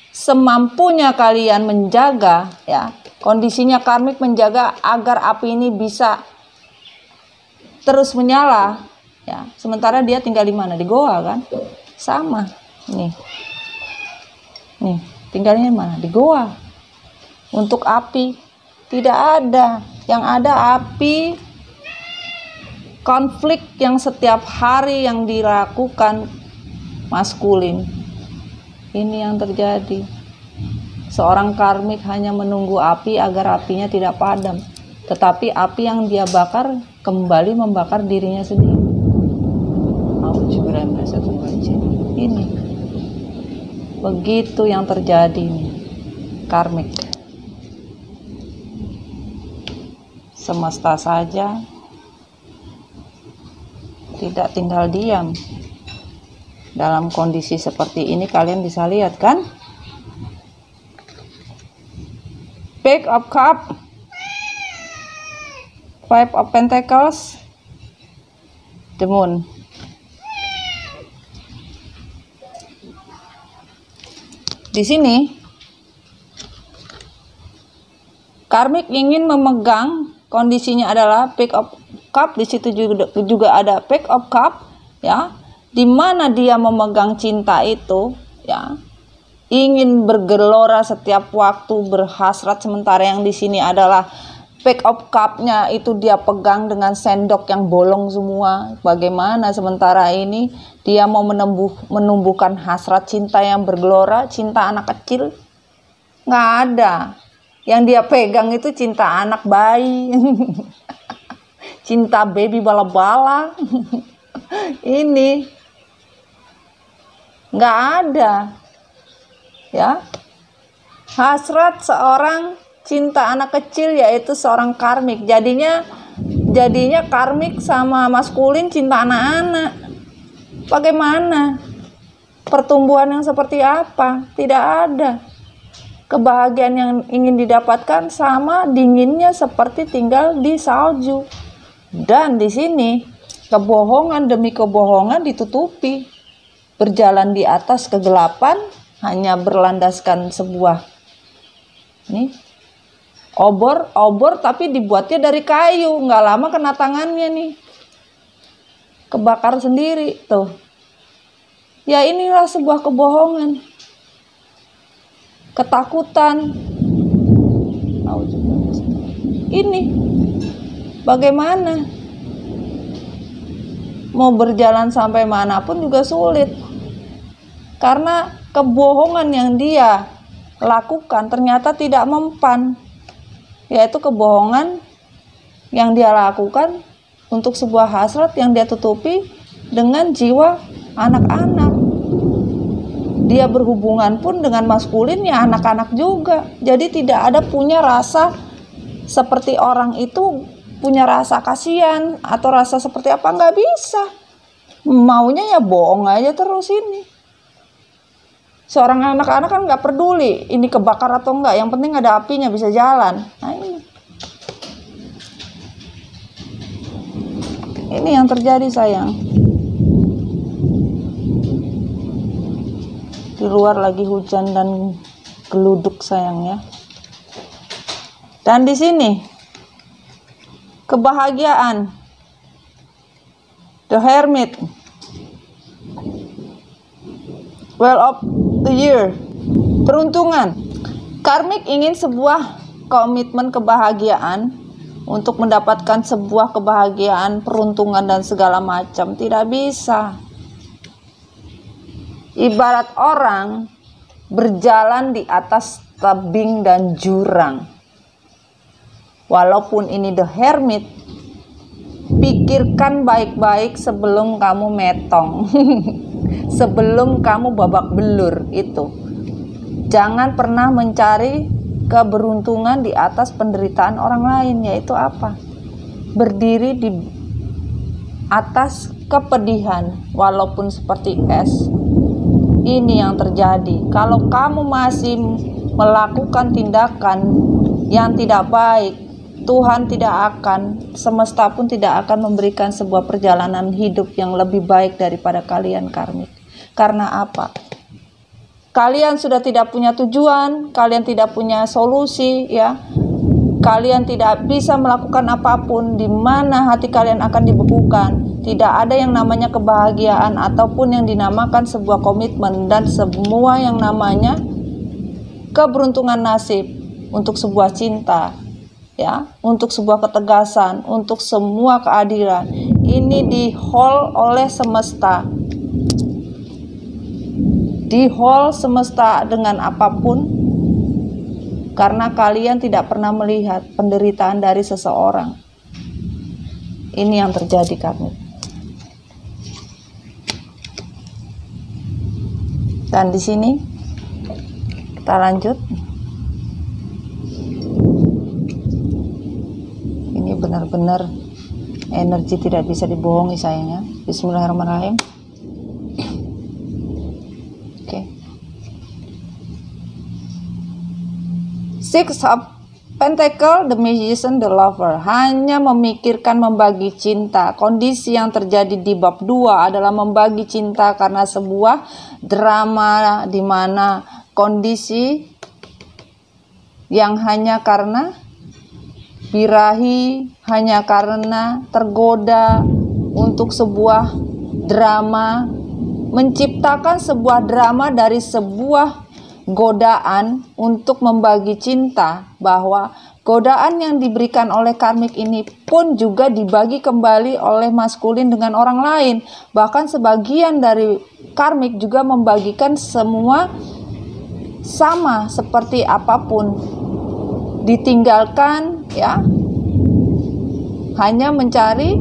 semampunya kalian menjaga, ya, kondisinya karmik menjaga agar api ini bisa terus menyala, ya. Sementara dia tinggal di mana? Di goa kan? Sama. Nih, tinggalnya di mana? Di goa. Untuk api tidak ada. Yang ada api konflik yang setiap hari yang dilakukan maskulin. Ini yang terjadi. Seorang karmik hanya menunggu api agar apinya tidak padam. Tetapi api yang dia bakar kembali membakar dirinya sendiri. Ini. Begitu yang terjadi nih. Karmik. Semesta saja tidak tinggal diam. Dalam kondisi seperti ini kalian bisa lihat kan? Page of Cups, Five of Pentacles, the Moon. Di sini karmik ingin memegang, kondisinya adalah Page of Cups, di situ juga ada Page of Cups, ya. Di mana dia memegang cinta itu, ya, ingin bergelora setiap waktu, berhasrat. Sementara yang di sini adalah Page of Cups-nya itu dia pegang dengan sendok yang bolong semua. Bagaimana sementara ini dia mau menumbuhkan hasrat cinta yang bergelora, cinta anak kecil? Nggak ada. Yang dia pegang itu cinta anak bayi, cinta baby bala-bala. Ini nggak ada, ya. Hasrat seorang cinta anak kecil yaitu seorang karmik. Jadinya karmik sama maskulin cinta anak-anak. Bagaimana? Pertumbuhan yang seperti apa? Tidak ada. Kebahagiaan yang ingin didapatkan sama dinginnya seperti tinggal di salju. Dan di sini kebohongan demi kebohongan ditutupi. Berjalan di atas kegelapan hanya berlandaskan sebuah obor tapi dibuatnya dari kayu. Nggak lama kena tangannya nih, kebakar sendiri tuh. Ya inilah sebuah kebohongan, ketakutan. Ini bagaimana? Mau berjalan sampai manapun juga sulit. Karena kebohongan yang dia lakukan ternyata tidak mempan. Yaitu kebohongan yang dia lakukan untuk sebuah hasrat yang dia tutupi dengan jiwa anak-anak. Dia berhubungan pun dengan maskulin ya anak-anak juga. Jadi tidak ada punya rasa seperti orang itu punya rasa kasihan atau rasa seperti apa, nggak bisa. Maunya ya bohong aja terus ini. Seorang anak-anak kan nggak peduli ini kebakar atau enggak, yang penting ada apinya bisa jalan. Nah ini yang terjadi sayang. Di luar lagi hujan dan geluduk sayang ya. Dan di sini kebahagiaan, the Hermit, Well of the Year, peruntungan. Karmik ingin sebuah komitmen kebahagiaan untuk mendapatkan sebuah kebahagiaan, peruntungan dan segala macam. Tidak bisa. Ibarat orang berjalan di atas tebing dan jurang. Walaupun ini The Hermit, pikirkan baik-baik sebelum kamu metong. Sebelum kamu babak belur itu. Jangan pernah mencari keberuntungan di atas penderitaan orang lain, yaitu apa? Berdiri di atas kepedihan walaupun seperti es. Ini yang terjadi. Kalau kamu masih melakukan tindakan yang tidak baik, Tuhan tidak akan, semesta pun tidak akan memberikan sebuah perjalanan hidup yang lebih baik daripada kalian karmik. Karena apa? Kalian sudah tidak punya tujuan, kalian tidak punya solusi, ya. Kalian tidak bisa melakukan apapun, di mana hati kalian akan dibekukan. Tidak ada yang namanya kebahagiaan ataupun yang dinamakan sebuah komitmen dan semua yang namanya keberuntungan nasib untuk sebuah cinta, ya, untuk sebuah ketegasan, untuk semua keadilan. Ini di-hold oleh semesta. Di-hold semesta dengan apapun, karena kalian tidak pernah melihat penderitaan dari seseorang. Ini yang terjadi karmik. Dan di sini kita lanjut. Ini benar-benar energi tidak bisa dibohongi sayangnya. Bismillahirrahmanirrahim. Oke. Six of Pentacle, the Magician, the Lover. Hanya memikirkan membagi cinta. Kondisi yang terjadi di bab 2 adalah membagi cinta karena sebuah drama di mana kondisi yang hanya karena birahi, hanya karena tergoda untuk sebuah drama, menciptakan sebuah drama dari sebuah godaan untuk membagi cinta, bahwa godaan yang diberikan oleh karmik ini pun juga dibagi kembali oleh maskulin dengan orang lain. Bahkan sebagian dari karmik juga membagikan semua sama seperti apapun, ditinggalkan, ya, hanya mencari,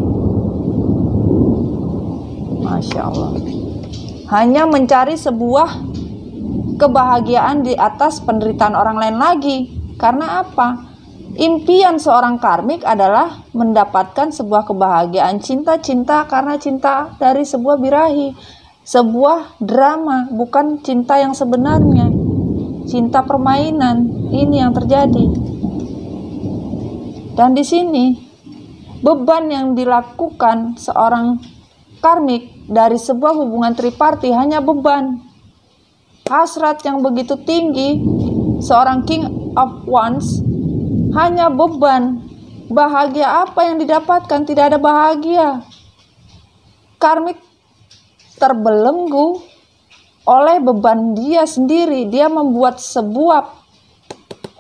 Masya Allah, hanya mencari sebuah kebahagiaan di atas penderitaan orang lain lagi. Karena apa? Impian seorang karmik adalah mendapatkan sebuah kebahagiaan, cinta-cinta karena cinta dari sebuah birahi, sebuah drama, bukan cinta yang sebenarnya, cinta permainan. Ini yang terjadi. Dan di sini beban yang dilakukan seorang karmik dari sebuah hubungan triparti hanya beban. Hasrat yang begitu tinggi, seorang King of Wands hanya beban. Bahagia apa yang didapatkan? Tidak ada bahagia. Karmik terbelenggu oleh beban dia sendiri. Dia membuat sebuah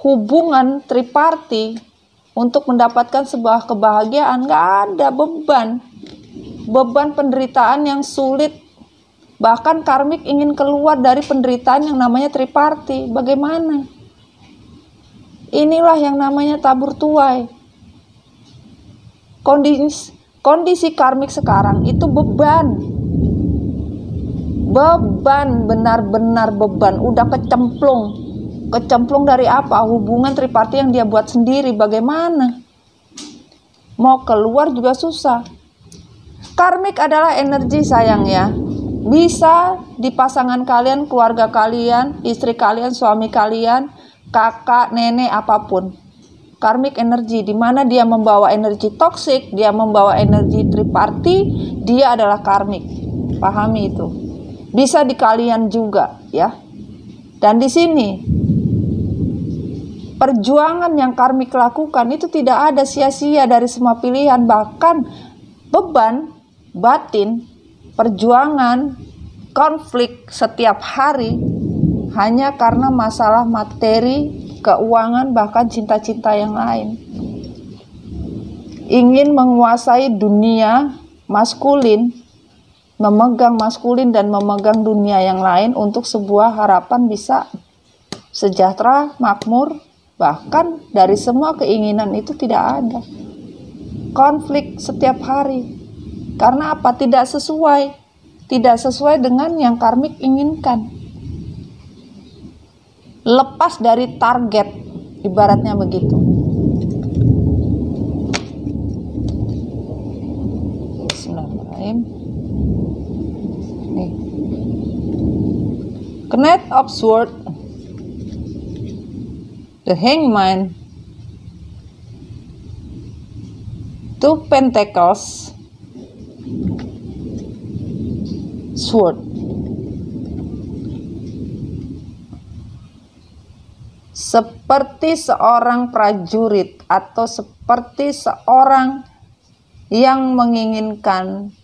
hubungan triparti untuk mendapatkan sebuah kebahagiaan. Gak ada beban. Beban penderitaan yang sulit. Bahkan karmik ingin keluar dari penderitaan yang namanya triparti. Bagaimana? Inilah yang namanya tabur tuai. Kondisi karmik sekarang itu beban. Beban, benar-benar beban. Udah kecemplung. Kecemplung dari apa? Hubungan triparti yang dia buat sendiri. Bagaimana? Mau keluar juga susah. Karmik adalah energi sayang ya. Bisa di pasangan kalian, keluarga kalian, istri kalian, suami kalian, kakak, nenek, apapun. Karmik energi, di mana dia membawa energi toksik, dia membawa energi triparti, dia adalah karmik. Pahami itu. Bisa di kalian juga, ya. Dan di sini perjuangan yang karmik lakukan itu tidak ada sia-sia dari semua pilihan, bahkan beban batin, perjuangan, konflik setiap hari hanya karena masalah materi keuangan, bahkan cinta-cinta yang lain. Ingin menguasai dunia maskulin, memegang maskulin dan memegang dunia yang lain untuk sebuah harapan bisa sejahtera, makmur, bahkan dari semua keinginan itu tidak ada. Konflik setiap hari. Karena apa? Tidak sesuai dengan yang karmik inginkan. Lepas dari target, ibaratnya begitu. Bismillahirrahmanirrahim. Nih. Knight of Swords, the Hangman, Two Pentacles, Sword. Seperti seorang prajurit atau seperti seorang yang menginginkan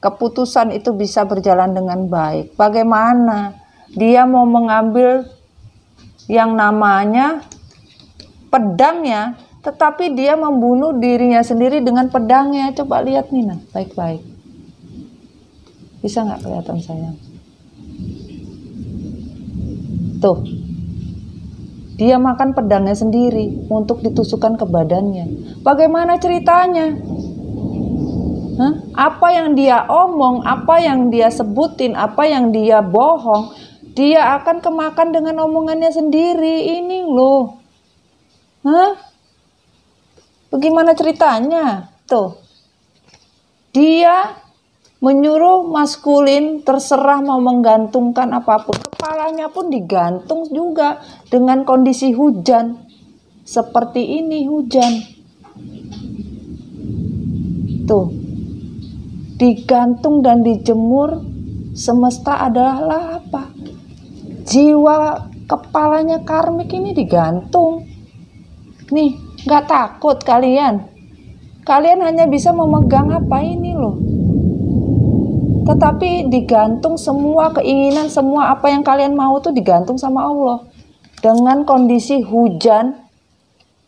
keputusan itu bisa berjalan dengan baik. Bagaimana dia mau mengambil yang namanya pedangnya, tetapi dia membunuh dirinya sendiri dengan pedangnya. Coba lihat nih, nah, baik-baik. Bisa nggak kelihatan sayang? Tuh, dia makan pedangnya sendiri untuk ditusukkan ke badannya. Bagaimana ceritanya? Hah? Apa yang dia omong, apa yang dia sebutin, apa yang dia bohong, dia akan kemakan dengan omongannya sendiri. Ini loh. Hah? Bagaimana ceritanya? Tuh. Dia menyuruh maskulin terserah mau menggantungkan apapun. Kepalanya pun digantung juga dengan kondisi hujan. Seperti ini hujan. Tuh. Digantung dan dijemur, semesta adalah apa? Jiwa kepalanya karmik ini digantung. Nih, gak takut kalian. Kalian hanya bisa memegang apa ini loh. Tetapi digantung semua keinginan, semua apa yang kalian mau tuh digantung sama Allah. Dengan kondisi hujan,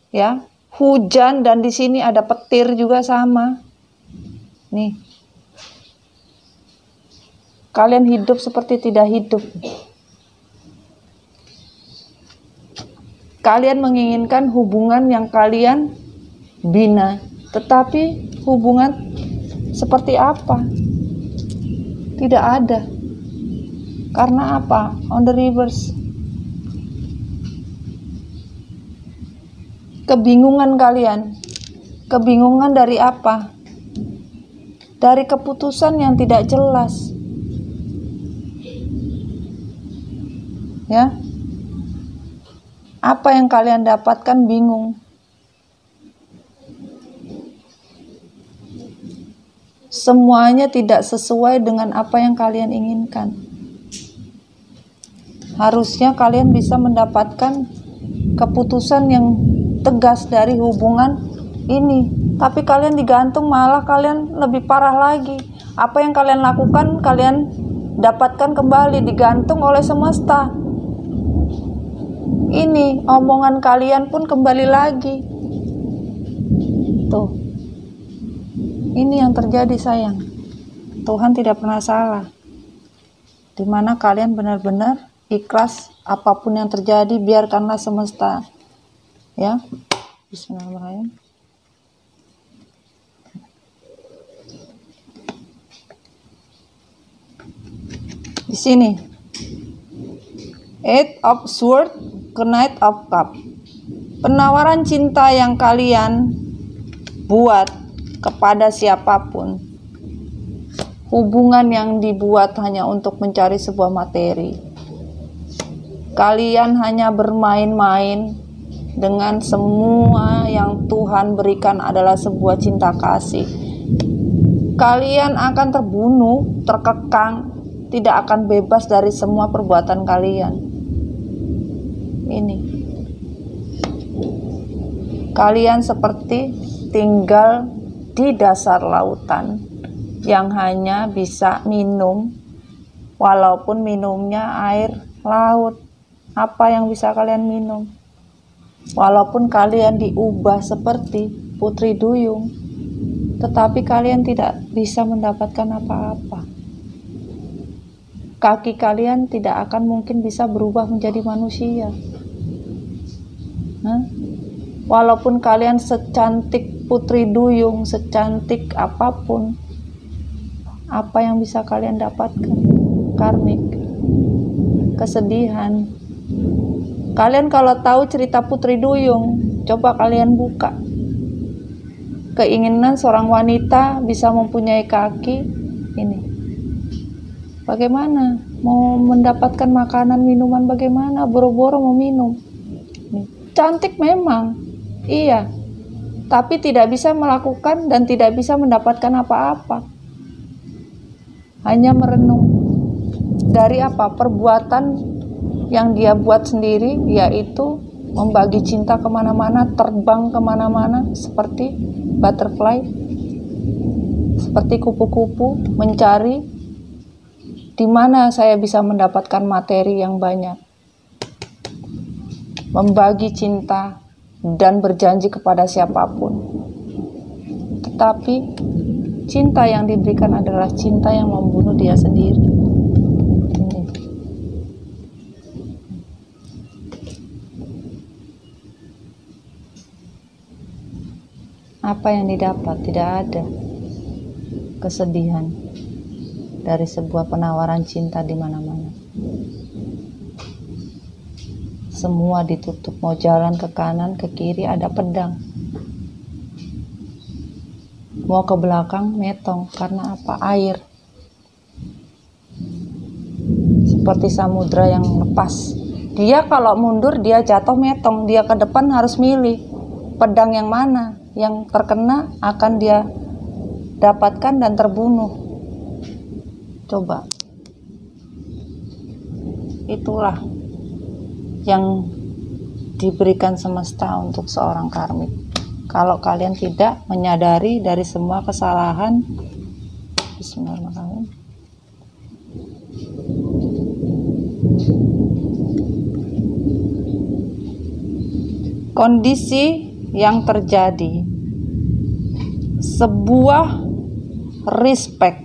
ya, hujan dan di sini ada petir juga sama. Nih, kalian hidup seperti tidak hidup. Kalian menginginkan hubungan yang kalian bina, tetapi hubungan seperti apa? Tidak ada. Karena apa? On the reverse. Kebingungan kalian. Kebingungan dari apa? Dari keputusan yang tidak jelas. Ya. Apa yang kalian dapatkan bingung. Semuanya tidak sesuai dengan apa yang kalian inginkan. Harusnya kalian bisa mendapatkan keputusan yang tegas dari hubungan ini. Tapi kalian digantung, malah kalian lebih parah lagi. Apa yang kalian lakukan, kalian dapatkan kembali, digantung oleh semesta. Ini omongan kalian pun kembali lagi. Tuh. Ini yang terjadi sayang. Tuhan tidak pernah salah. Dimana kalian benar-benar ikhlas apapun yang terjadi, biarkanlah semesta. Ya. Bismillahirrahmanirrahim. Di sini. Eight of Swords, Knight of Cup. Penawaran cinta yang kalian buat kepada siapapun. Hubungan yang dibuat hanya untuk mencari sebuah materi. Kalian hanya bermain-main dengan semua yang Tuhan berikan adalah sebuah cinta kasih. Kalian akan terbunuh, terkekang, tidak akan bebas dari semua perbuatan kalian. Ini. Kalian seperti tinggal di dasar lautan yang hanya bisa minum, walaupun minumnya air laut. Apa yang bisa kalian minum? Walaupun kalian diubah seperti putri duyung, tetapi kalian tidak bisa mendapatkan apa-apa. Kaki kalian tidak akan mungkin bisa berubah menjadi manusia. Walaupun kalian secantik putri duyung, secantik apapun, apa yang bisa kalian dapatkan? Karmik, kesedihan. Kalian kalau tahu cerita putri duyung, coba kalian buka. Keinginan seorang wanita bisa mempunyai kaki ini. Bagaimana? Mau mendapatkan makanan, minuman bagaimana? Boro-boro mau minum. Cantik memang, iya. Tapi tidak bisa melakukan dan tidak bisa mendapatkan apa-apa. Hanya merenung. Dari apa? Perbuatan yang dia buat sendiri, yaitu membagi cinta kemana-mana, terbang kemana-mana seperti butterfly, seperti kupu-kupu, mencari di mana saya bisa mendapatkan materi yang banyak, membagi cinta dan berjanji kepada siapapun. Tetapi cinta yang diberikan adalah cinta yang membunuh dia sendiri. Apa yang didapat? Tidak ada kesedihan dari sebuah penawaran cinta di mana-mana. Semua ditutup, mau jalan ke kanan, ke kiri ada pedang. Mau ke belakang metong, karena apa? Air. Seperti samudra yang lepas. Dia kalau mundur dia jatuh metong, dia ke depan harus milih pedang yang mana yang terkena akan dia dapatkan dan terbunuh. Coba, itulah yang diberikan semesta untuk seorang karmik. Kalau kalian tidak menyadari dari semua kesalahan, bismillahirrahmanirrahim. Kondisi yang terjadi, sebuah respect.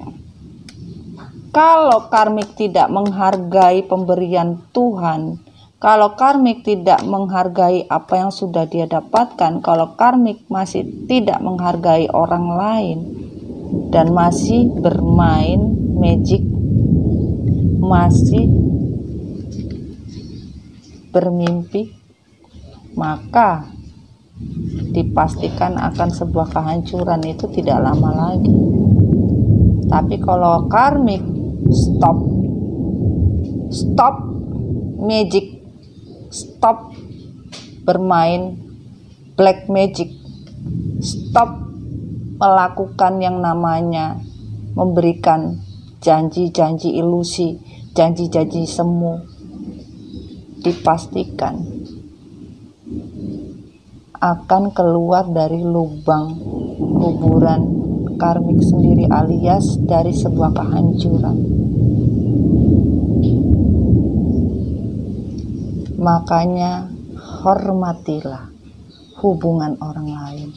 Kalau karmik tidak menghargai pemberian Tuhan, kalau karmik tidak menghargai apa yang sudah dia dapatkan, kalau karmik masih tidak menghargai orang lain dan masih bermain magic, masih bermimpi, maka dipastikan akan sebuah kehancuran itu tidak lama lagi. Tapi kalau karmik stop magic, stop bermain black magic, stop melakukan yang namanya memberikan janji-janji ilusi, janji-janji semu, dipastikan akan keluar dari lubang kuburan karmik sendiri, alias dari sebuah kehancuran. Makanya hormatilah hubungan orang lain,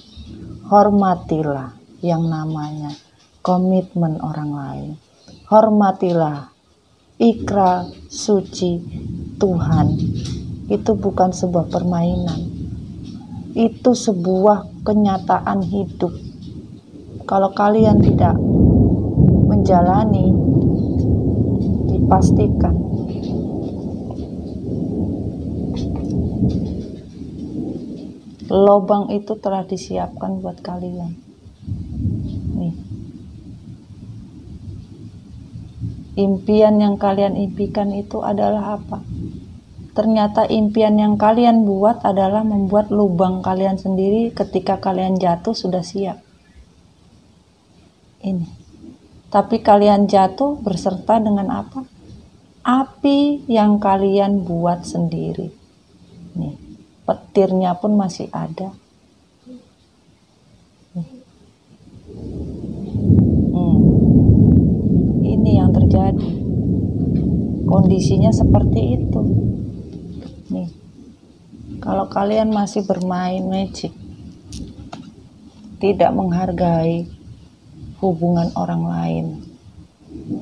hormatilah yang namanya komitmen orang lain, hormatilah ikrar suci Tuhan. Itu bukan sebuah permainan, itu sebuah kenyataan hidup. Kalau kalian tidak menjalani, dipastikan lubang itu telah disiapkan buat kalian. Nih. Impian yang kalian impikan itu adalah apa? Ternyata impian yang kalian buat adalah membuat lubang kalian sendiri. Ketika kalian jatuh sudah siap. Ini. Tapi kalian jatuh berserta dengan apa? Api yang kalian buat sendiri. Nih, petirnya pun masih ada. Nih. Ini yang terjadi. Kondisinya seperti itu. Nih, Kalau kalian masih bermain magic, tidak menghargai hubungan orang lain,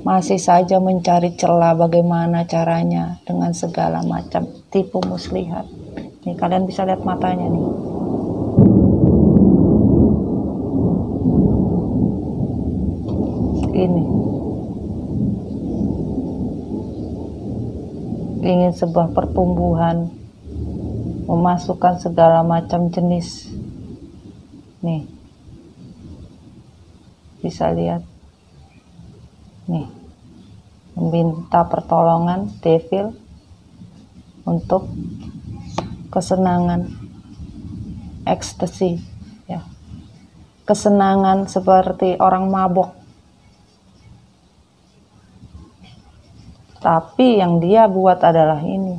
masih saja mencari celah bagaimana caranya dengan segala macam tipu muslihat. Nih kalian bisa lihat matanya nih. Ini ingin sebuah pertumbuhan, memasukkan segala macam jenis. Nih bisa lihat nih, meminta pertolongan devil untuk kesenangan, ekstasi ya, kesenangan seperti orang mabok. Tapi yang dia buat adalah ini,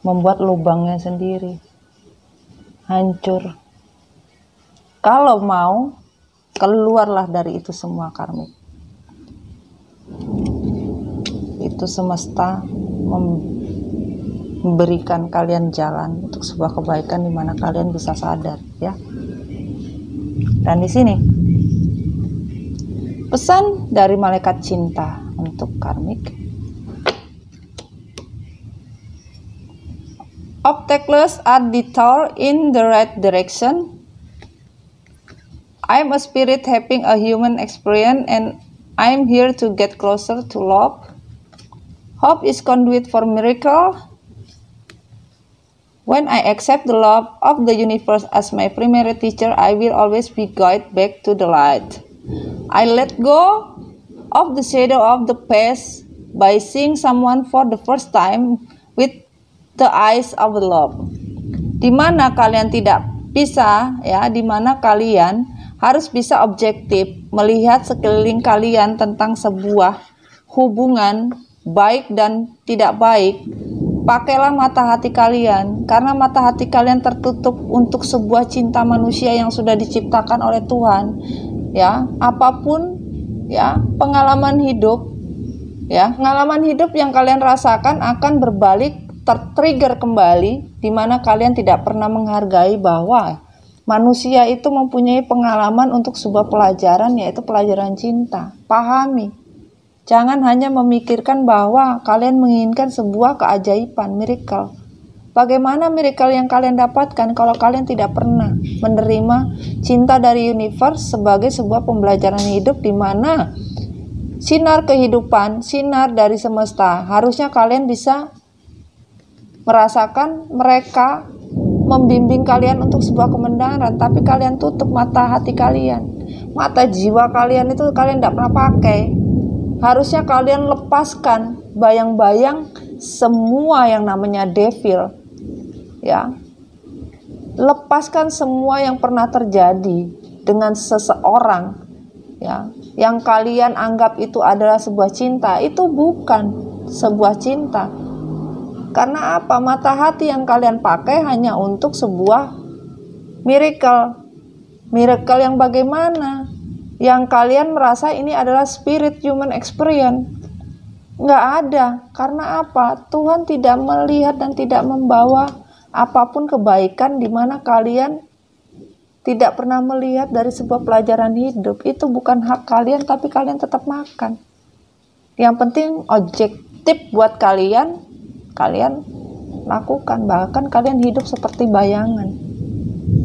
membuat lubangnya sendiri, hancur. Kalau mau, keluarlah dari itu semua karmik. Itu semesta memberikan kalian jalan untuk sebuah kebaikan di mana kalian bisa sadar, ya. Dan di sini pesan dari malaikat cinta untuk karmik. Obstacles are detour in the right direction. I'm a spirit having a human experience and I'm here to get closer to love. Hope is conduit for miracle. When I accept the love of the universe as my primary teacher, I will always be guided back to the light. I let go of the shadow of the past by seeing someone for the first time with the eyes of love. Di mana kalian tidak bisa, ya, di mana kalian harus bisa objektif melihat sekeliling kalian tentang sebuah hubungan baik dan tidak baik. Pakailah mata hati kalian, karena mata hati kalian tertutup untuk sebuah cinta manusia yang sudah diciptakan oleh Tuhan. Ya, apapun ya pengalaman hidup, ya pengalaman hidup yang kalian rasakan akan berbalik, tertrigger kembali, di mana kalian tidak pernah menghargai bahwa manusia itu mempunyai pengalaman untuk sebuah pelajaran, yaitu pelajaran cinta. Pahami. Jangan hanya memikirkan bahwa kalian menginginkan sebuah keajaiban, miracle. Bagaimana miracle yang kalian dapatkan kalau kalian tidak pernah menerima cinta dari universe sebagai sebuah pembelajaran hidup, di mana sinar kehidupan, sinar dari semesta, harusnya kalian bisa merasakan mereka membimbing kalian untuk sebuah kebenaran, tapi kalian tutup mata hati kalian, mata jiwa kalian itu kalian tidak pernah pakai. Harusnya kalian lepaskan bayang-bayang semua yang namanya devil, ya. Lepaskan semua yang pernah terjadi dengan seseorang, ya, yang kalian anggap itu adalah sebuah cinta. Itu bukan sebuah cinta. Karena apa? Mata hati yang kalian pakai hanya untuk sebuah miracle. Miracle yang bagaimana? Yang kalian merasa ini adalah spirit human experience. Nggak ada. Karena apa? Tuhan tidak melihat dan tidak membawa apapun kebaikan di mana kalian tidak pernah melihat dari sebuah pelajaran hidup. Itu bukan hak kalian, tapi kalian tetap makan. Yang penting objektif buat kalian lakukan. Bahkan kalian hidup seperti bayangan,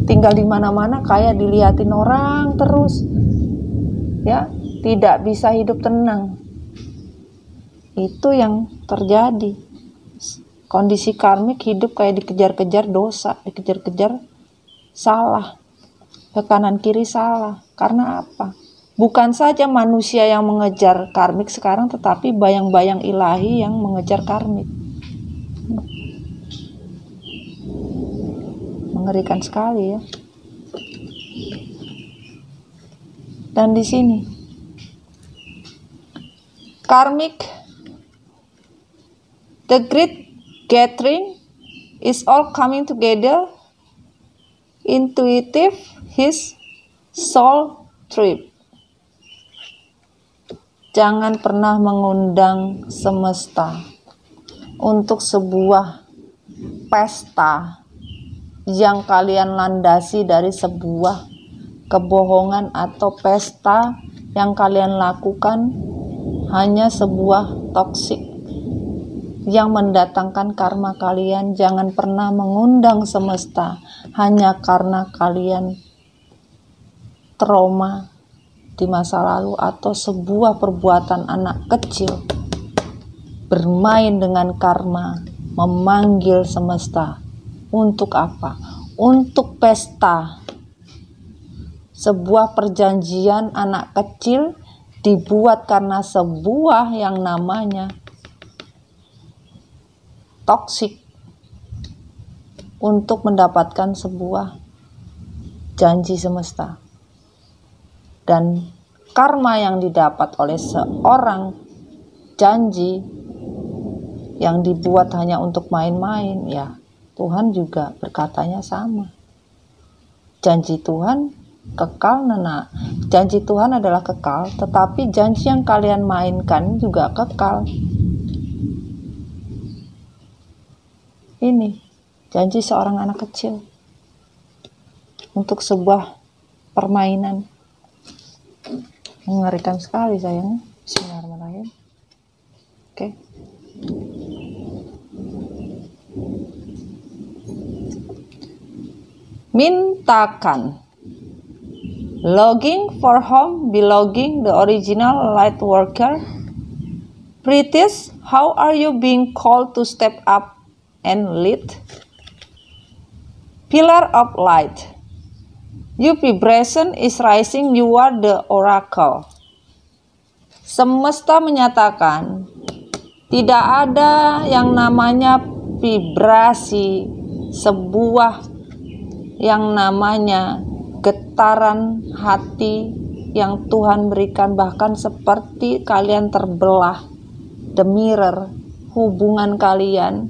tinggal di mana-mana kayak dilihatin orang terus, ya, tidak bisa hidup tenang. Itu yang terjadi. Kondisi karmik, hidup kayak dikejar-kejar dosa, dikejar-kejar salah, ke kanan kiri salah. Karena apa? Bukan saja manusia yang mengejar karmik sekarang, tetapi bayang-bayang ilahi yang mengejar karmik. Mengerikan sekali, ya. Dan di sini karmik, the great gathering is all coming together, intuitive, his soul trip. Jangan pernah mengundang semesta untuk sebuah pesta yang kalian landasi dari sebuah kebohongan atau pesta yang kalian lakukan hanya sebuah toksik yang mendatangkan karma kalian. Jangan pernah mengundang semesta hanya karena kalian trauma di masa lalu atau sebuah perbuatan anak kecil. Bermain dengan karma, memanggil semesta. Untuk apa? Untuk pesta. Sebuah perjanjian anak kecil dibuat karena sebuah yang namanya toksik untuk mendapatkan sebuah janji semesta. Dan karma yang didapat oleh seorang janji yang dibuat hanya untuk main-main, ya Tuhan juga berkatanya sama. Janji Tuhan kekal, Nana. Janji Tuhan adalah kekal, tetapi janji yang kalian mainkan juga kekal. Ini janji seorang anak kecil untuk sebuah permainan. Mengerikan sekali sayang. Bismillahirrahmanirrahim. Oke. Mintakan. Longing for home, belonging, the original light worker. British, how are you being called to step up and lead? Pillar of light. Your vibration is rising, you are the oracle. Semesta menyatakan tidak ada yang namanya vibrasi, sebuah yang namanya getaran hati yang Tuhan berikan, bahkan seperti kalian terbelah, the mirror, hubungan kalian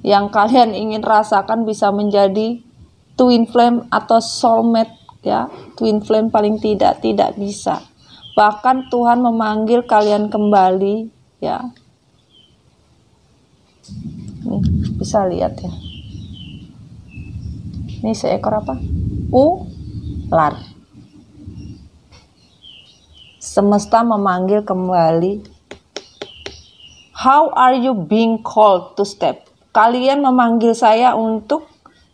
yang kalian ingin rasakan bisa menjadi twin flame atau soulmate, ya. Twin flame paling tidak bisa. Bahkan Tuhan memanggil kalian kembali, ya. Nih, bisa lihat ya. Ini seekor apa? Ular. Semesta memanggil kembali. How are you being called to step? Kalian memanggil saya untuk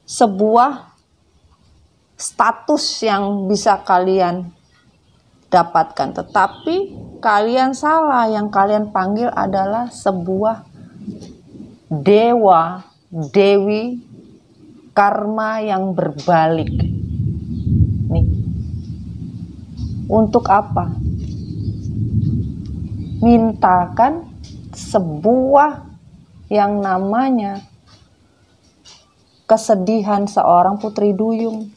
sebuah status yang bisa kalian dapatkan. Tetapi kalian salah, yang kalian panggil adalah sebuah dewa, dewi, karma yang berbalik. Nih. Untuk apa? Mintakan sebuah yang namanya kesedihan seorang putri duyung.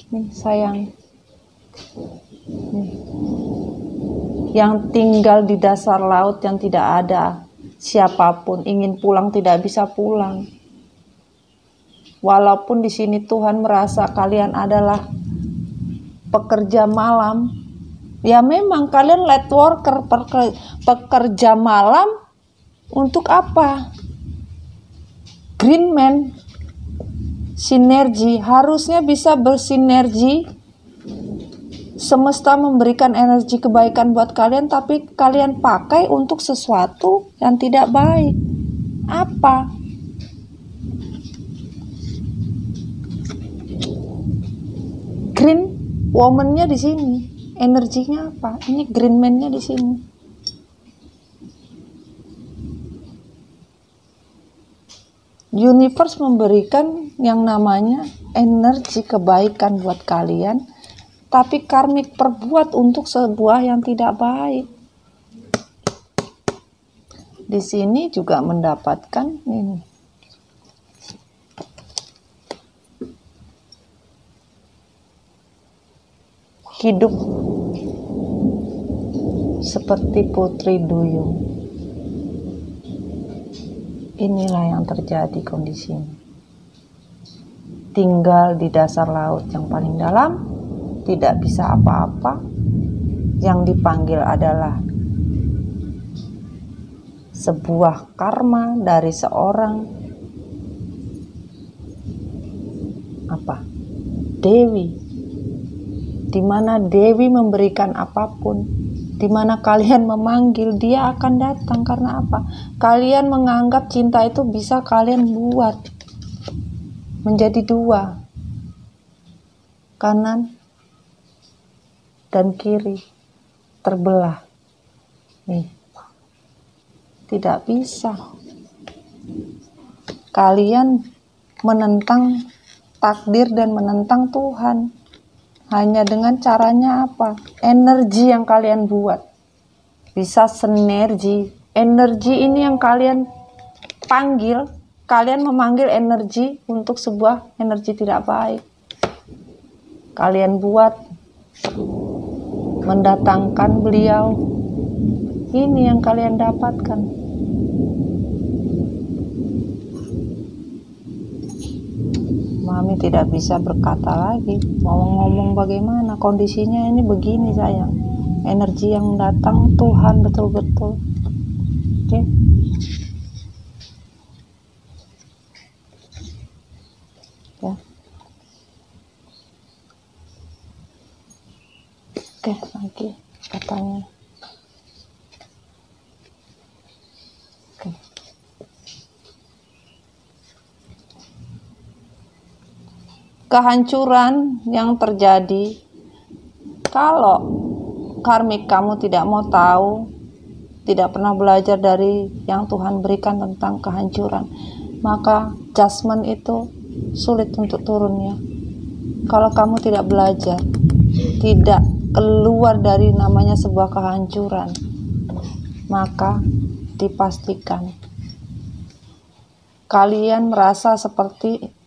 Nih sayang. Nih. Yang tinggal di dasar laut yang tidak ada siapapun, ingin pulang tidak bisa pulang. Walaupun di sini Tuhan merasa kalian adalah pekerja malam, ya memang kalian light worker, pekerja malam. Untuk apa? Green man, sinergi, harusnya bisa bersinergi. Semesta memberikan energi kebaikan buat kalian, tapi kalian pakai untuk sesuatu yang tidak baik. Apa? Green woman-nya di sini, energinya apa? Ini green man-nya di sini. Universe memberikan yang namanya energi kebaikan buat kalian, tapi karmik perbuat untuk sebuah yang tidak baik. Di sini juga mendapatkan ini. Hidup seperti putri duyung. Inilah yang terjadi kondisinya. Tinggal di dasar laut yang paling dalam, tidak bisa apa-apa. Yang dipanggil adalah sebuah karma dari seorang Dewi, di mana Dewi memberikan apapun, di mana kalian memanggil, dia akan datang. Karena apa? Kalian menganggap cinta itu bisa kalian buat menjadi dua, kanan dan kiri, terbelah. Nih, tidak bisa. Kalian menentang takdir dan menentang Tuhan. Hanya dengan caranya apa? Energi yang kalian buat. Bisa sinergi. Energi ini yang kalian panggil, kalian memanggil energi untuk sebuah energi tidak baik. Kalian buat mendatangkan beliau. Ini yang kalian dapatkan. Mami tidak bisa berkata lagi. Mau ngomong bagaimana? Kondisinya ini begini sayang. Energi yang datang Tuhan betul-betul. Oke. Ya. Oke, lagi katanya. Oke. Kehancuran yang terjadi kalau karmik kamu tidak mau tahu, tidak pernah belajar dari yang Tuhan berikan tentang kehancuran, maka judgment itu sulit untuk turunnya. Kalau kamu tidak belajar, tidak keluar dari namanya sebuah kehancuran, maka dipastikan kalian merasa seperti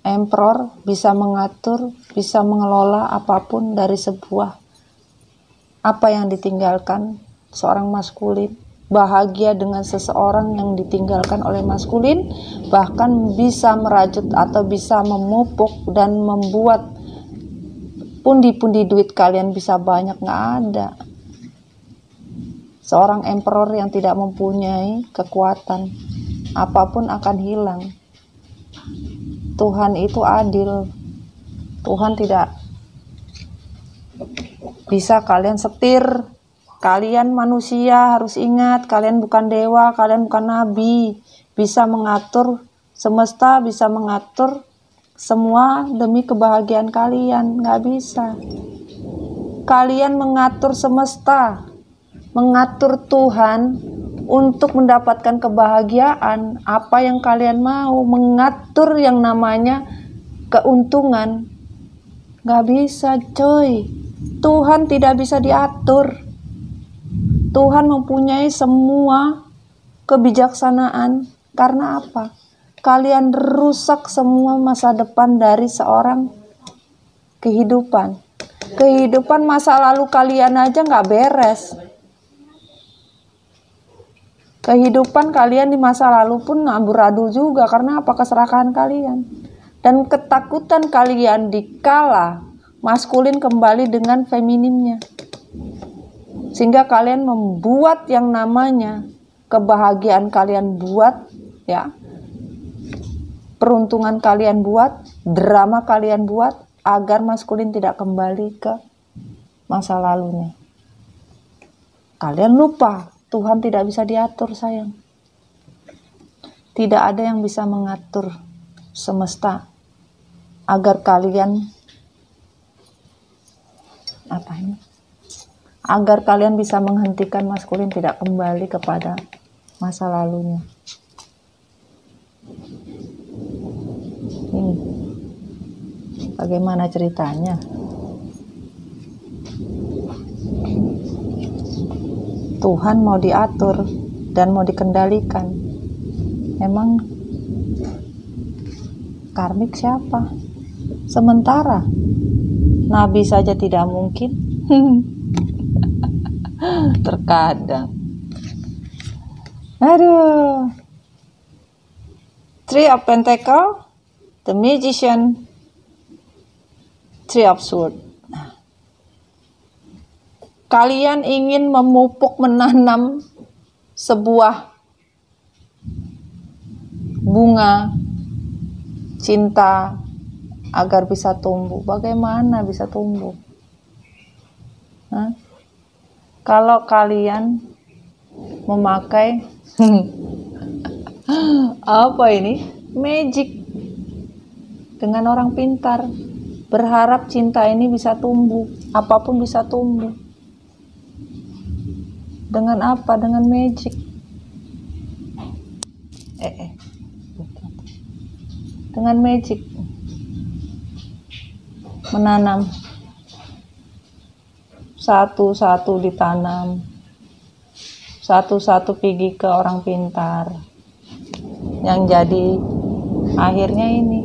emperor, bisa mengatur, bisa mengelola apapun dari sebuah apa yang ditinggalkan seorang maskulin, bahagia dengan seseorang yang ditinggalkan oleh maskulin, bahkan bisa merajut atau bisa memupuk dan membuat pundi-pundi duit kalian bisa banyak. Nggak ada seorang emperor yang tidak mempunyai kekuatan, apapun akan hilang. Tuhan itu adil. Tuhan tidak bisa kalian setir. Kalian manusia harus ingat, kalian bukan dewa, kalian bukan nabi. Bisa mengatur semesta, bisa mengatur semua demi kebahagiaan kalian. Nggak bisa. Kalian mengatur semesta, mengatur Tuhan untuk mendapatkan kebahagiaan, apa yang kalian mau, mengatur yang namanya keuntungan. Gak bisa coy, Tuhan tidak bisa diatur. Tuhan mempunyai semua kebijaksanaan. Karena apa? Kalian rusak semua masa depan dari seorang kehidupan. Kehidupan masa lalu kalian aja gak beres. Kehidupan kalian di masa lalu pun amburadul juga. Karena apa? Keserakahan kalian. Dan ketakutan kalian dikala maskulin kembali dengan feminimnya. Sehingga kalian membuat yang namanya kebahagiaan kalian buat, ya. Peruntungan kalian buat, drama kalian buat, agar maskulin tidak kembali ke masa lalunya. Kalian lupa. Tuhan tidak bisa diatur sayang. Tidak ada yang bisa mengatur semesta agar kalian agar kalian bisa menghentikan maskulin tidak kembali kepada masa lalunya. Ini bagaimana ceritanya? Tuhan mau diatur dan mau dikendalikan. Emang karmik siapa? Sementara nabi saja tidak mungkin. Terkadang. Aduh. Three of Pentacles, the Magician, Three of Swords. Kalian ingin memupuk, menanam sebuah bunga cinta agar bisa tumbuh. Bagaimana bisa tumbuh? Hah? Kalau kalian memakai apa ini? Magic dengan orang pintar, berharap cinta ini bisa tumbuh, apapun bisa tumbuh. Dengan apa? Dengan magic. Dengan magic. Menanam. Satu-satu ditanam. Satu-satu pergi ke orang pintar. Yang jadi akhirnya ini.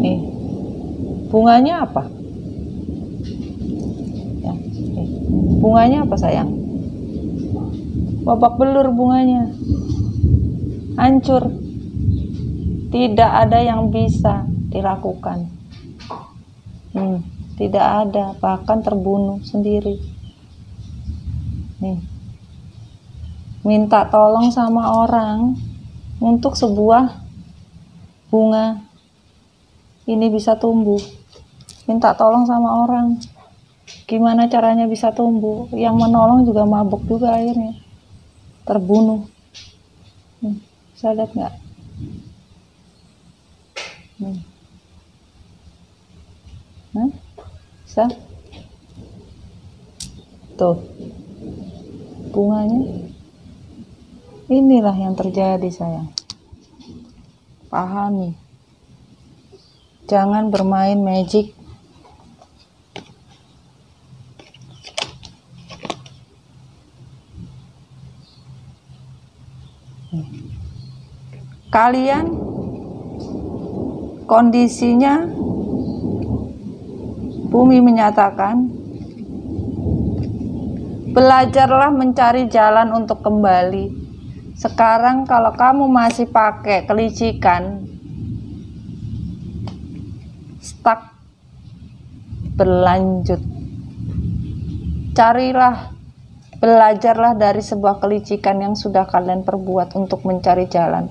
Nih. Bunganya apa? Ya, nih. Bunganya apa sayang? Babak belur bunganya. Hancur. Tidak ada yang bisa dilakukan. Tidak ada, bahkan terbunuh sendiri. Nih. Minta tolong sama orang untuk sebuah bunga ini bisa tumbuh. Minta tolong sama orang. Gimana caranya bisa tumbuh? Yang menolong juga mabuk juga akhirnya. Terbunuh. Bisa lihat nggak? Bisa? Tuh. Bunganya. Inilah yang terjadi sayang. Pahami. Jangan bermain magic. Kalian kondisinya bumi menyatakan belajarlah mencari jalan untuk kembali. Sekarang kalau kamu masih pakai kelicikan, stuck, berlanjut. Carilah, belajarlah dari sebuah kelicikan yang sudah kalian perbuat untuk mencari jalan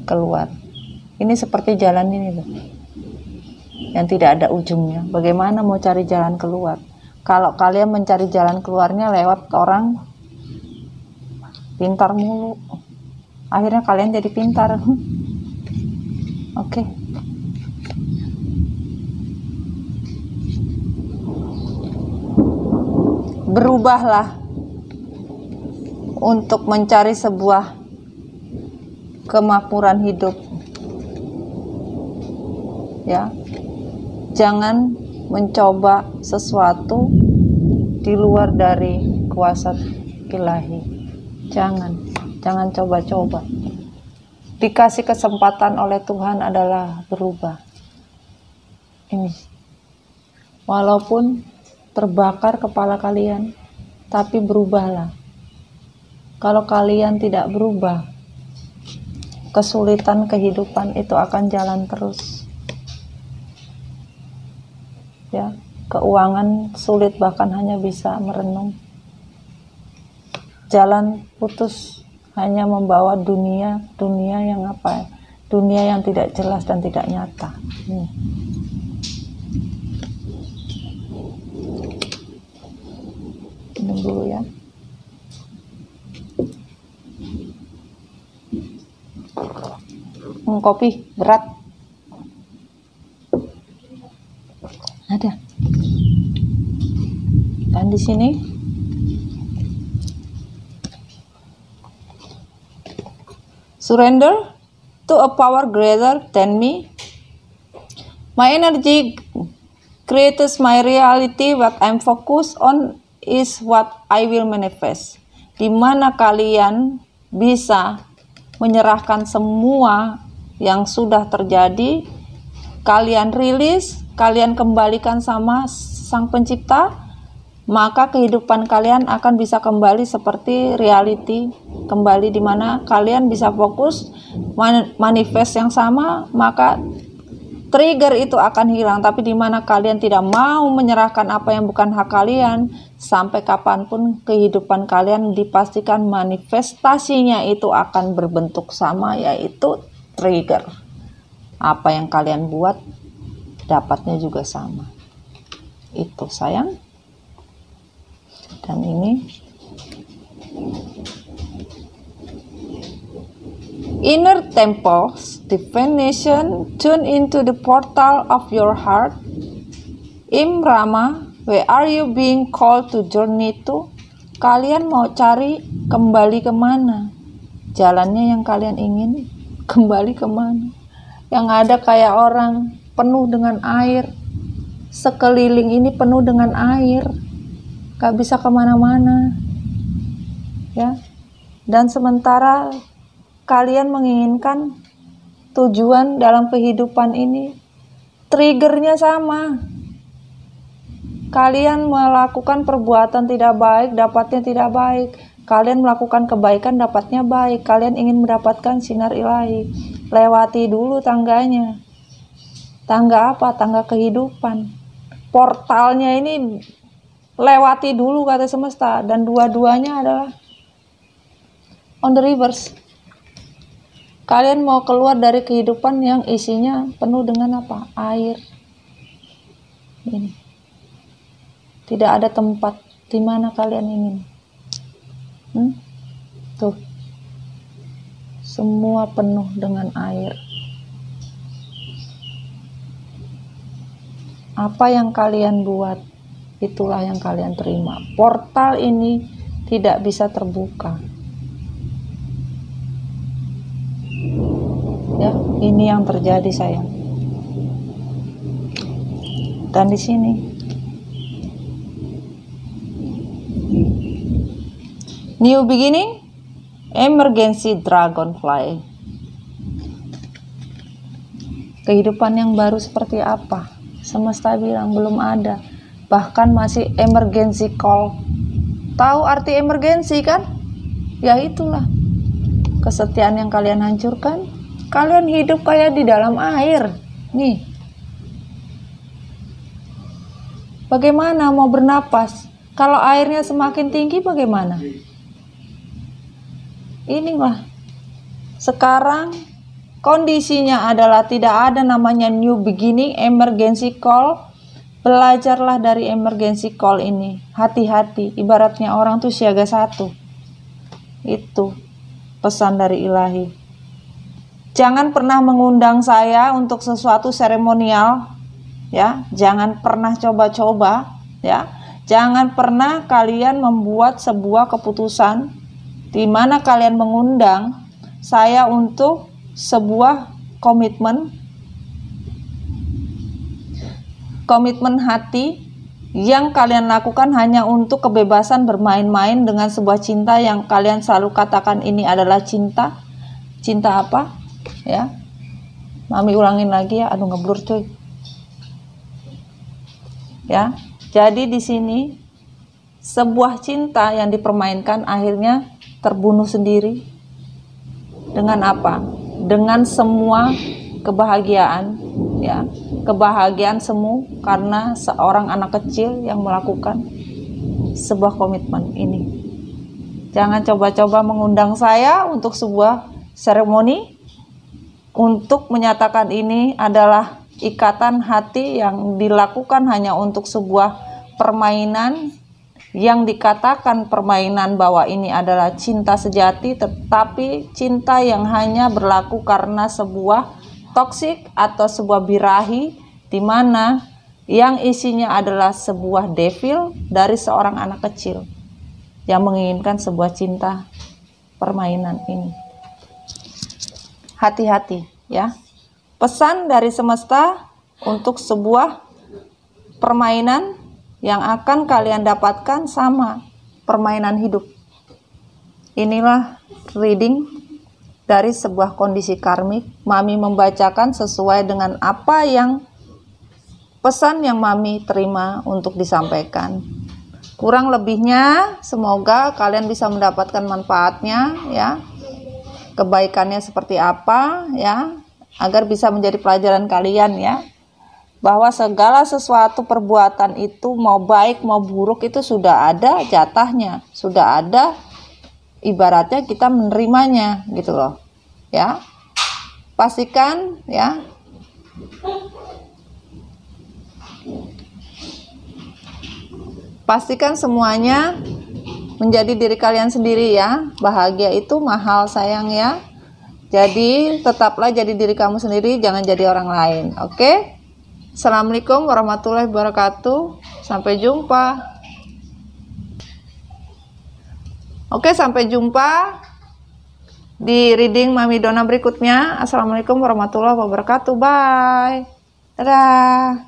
keluar. Ini seperti jalan ini loh, yang tidak ada ujungnya. Bagaimana mau cari jalan keluar? Kalau kalian mencari jalan keluarnya lewat orang pintar mulu, akhirnya kalian jadi pintar. Oke. Berubahlah untuk mencari sebuah kemakmuran hidup, ya. Jangan mencoba sesuatu di luar dari kuasa ilahi. Jangan coba-coba. Dikasih kesempatan oleh Tuhan adalah berubah. Ini, walaupun terbakar kepala kalian, tapi berubahlah. Kalau kalian tidak berubah, kesulitan kehidupan itu akan jalan terus. Ya, keuangan sulit, bahkan hanya bisa merenung. Jalan putus hanya membawa dunia yang apa? Dunia yang tidak jelas dan tidak nyata. Minum dulu ya. Kopi berat ada. Dan di sini surrender to a power greater than me. My energy creates my reality. What I'm focused on is what I will manifest. Di mana kalian bisa menyerahkan semua yang sudah terjadi, kalian rilis, kalian kembalikan sama Sang Pencipta, maka kehidupan kalian akan bisa kembali seperti reality, kembali di mana kalian bisa fokus manifest yang sama, maka Trigger itu akan hilang, tapi di mana kalian tidak mau menyerahkan apa yang bukan hak kalian, sampai kapanpun kehidupan kalian dipastikan manifestasinya itu akan berbentuk sama, yaitu trigger. Apa yang kalian buat, dapatnya juga sama. Itu sayang. Dan ini inner temples, definition, tune into the portal of your heart. Im Rama, where are you being called to journey to? Kalian mau cari kembali kemana? Jalannya yang kalian ingin kembali kemana? Yang ada kayak orang penuh dengan air. Sekeliling ini penuh dengan air. Gak bisa kemana-mana. Ya. Dan sementara kalian menginginkan tujuan dalam kehidupan ini, triggernya sama. Kalian melakukan perbuatan tidak baik, dapatnya tidak baik. Kalian melakukan kebaikan, dapatnya baik. Kalian ingin mendapatkan sinar ilahi. Lewati dulu tangganya. Tangga apa? Tangga kehidupan. Portalnya ini lewati dulu kata semesta. Dan dua-duanya adalah on the reverse. Kalian mau keluar dari kehidupan yang isinya penuh dengan apa? Air. Ini. Tidak ada tempat di mana kalian ingin. Tuh. Semua penuh dengan air. Apa yang kalian buat, itulah yang kalian terima. Portal ini tidak bisa terbuka. Ya, ini yang terjadi sayang. Dan di sini new beginning, emergency dragonfly. Kehidupan yang baru seperti apa? Semesta bilang belum ada. Bahkan masih emergency call. Tahu arti emergency kan? Ya itulah. Kesetiaan yang kalian hancurkan. Kalian hidup kayak di dalam air. Nih. Bagaimana mau bernapas? Kalau airnya semakin tinggi bagaimana? Inilah. Sekarang kondisinya adalah tidak ada namanya new beginning, emergency call. Belajarlah dari emergency call ini. Hati-hati. Ibaratnya orang tuh siaga satu. Itu pesan dari ilahi. Jangan pernah mengundang saya untuk sesuatu seremonial, ya. Jangan pernah coba-coba, ya. Jangan pernah kalian membuat sebuah keputusan di mana kalian mengundang saya untuk sebuah komitmen hati yang kalian lakukan hanya untuk kebebasan bermain-main dengan sebuah cinta yang kalian selalu katakan ini adalah cinta. Cinta apa? Ya, Mami ulangin lagi ya, aduh ngeblur cuy. Ya, jadi di sini sebuah cinta yang dipermainkan akhirnya terbunuh sendiri. Dengan apa? Dengan semua kebahagiaan, ya, kebahagiaan semu karena seorang anak kecil yang melakukan sebuah komitmen ini. Jangan coba-coba mengundang saya untuk sebuah seremoni. Untuk menyatakan ini adalah ikatan hati yang dilakukan hanya untuk sebuah permainan yang dikatakan permainan bahwa ini adalah cinta sejati, tetapi cinta yang hanya berlaku karena sebuah toksik atau sebuah birahi di mana yang isinya adalah sebuah devil dari seorang anak kecil yang menginginkan sebuah cinta permainan ini. Hati-hati ya. Pesan dari semesta untuk sebuah permainan yang akan kalian dapatkan sama permainan hidup. Inilah reading dari sebuah kondisi karmik. Mami membacakan sesuai dengan apa yang pesan yang Mami terima untuk disampaikan. Kurang lebihnya semoga kalian bisa mendapatkan manfaatnya ya. Kebaikannya seperti apa ya, agar bisa menjadi pelajaran kalian ya, bahwa segala sesuatu perbuatan itu mau baik mau buruk itu sudah ada jatahnya, sudah ada ibaratnya kita menerimanya gitu loh ya. Pastikan ya, pastikan semuanya menjadi diri kalian sendiri ya. Bahagia itu mahal sayang ya. Jadi tetaplah jadi diri kamu sendiri, jangan jadi orang lain. Oke? Assalamualaikum warahmatullahi wabarakatuh. Sampai jumpa. Oke, sampai jumpa di reading Mami Dona berikutnya. Assalamualaikum warahmatullahi wabarakatuh. Bye. Dadah.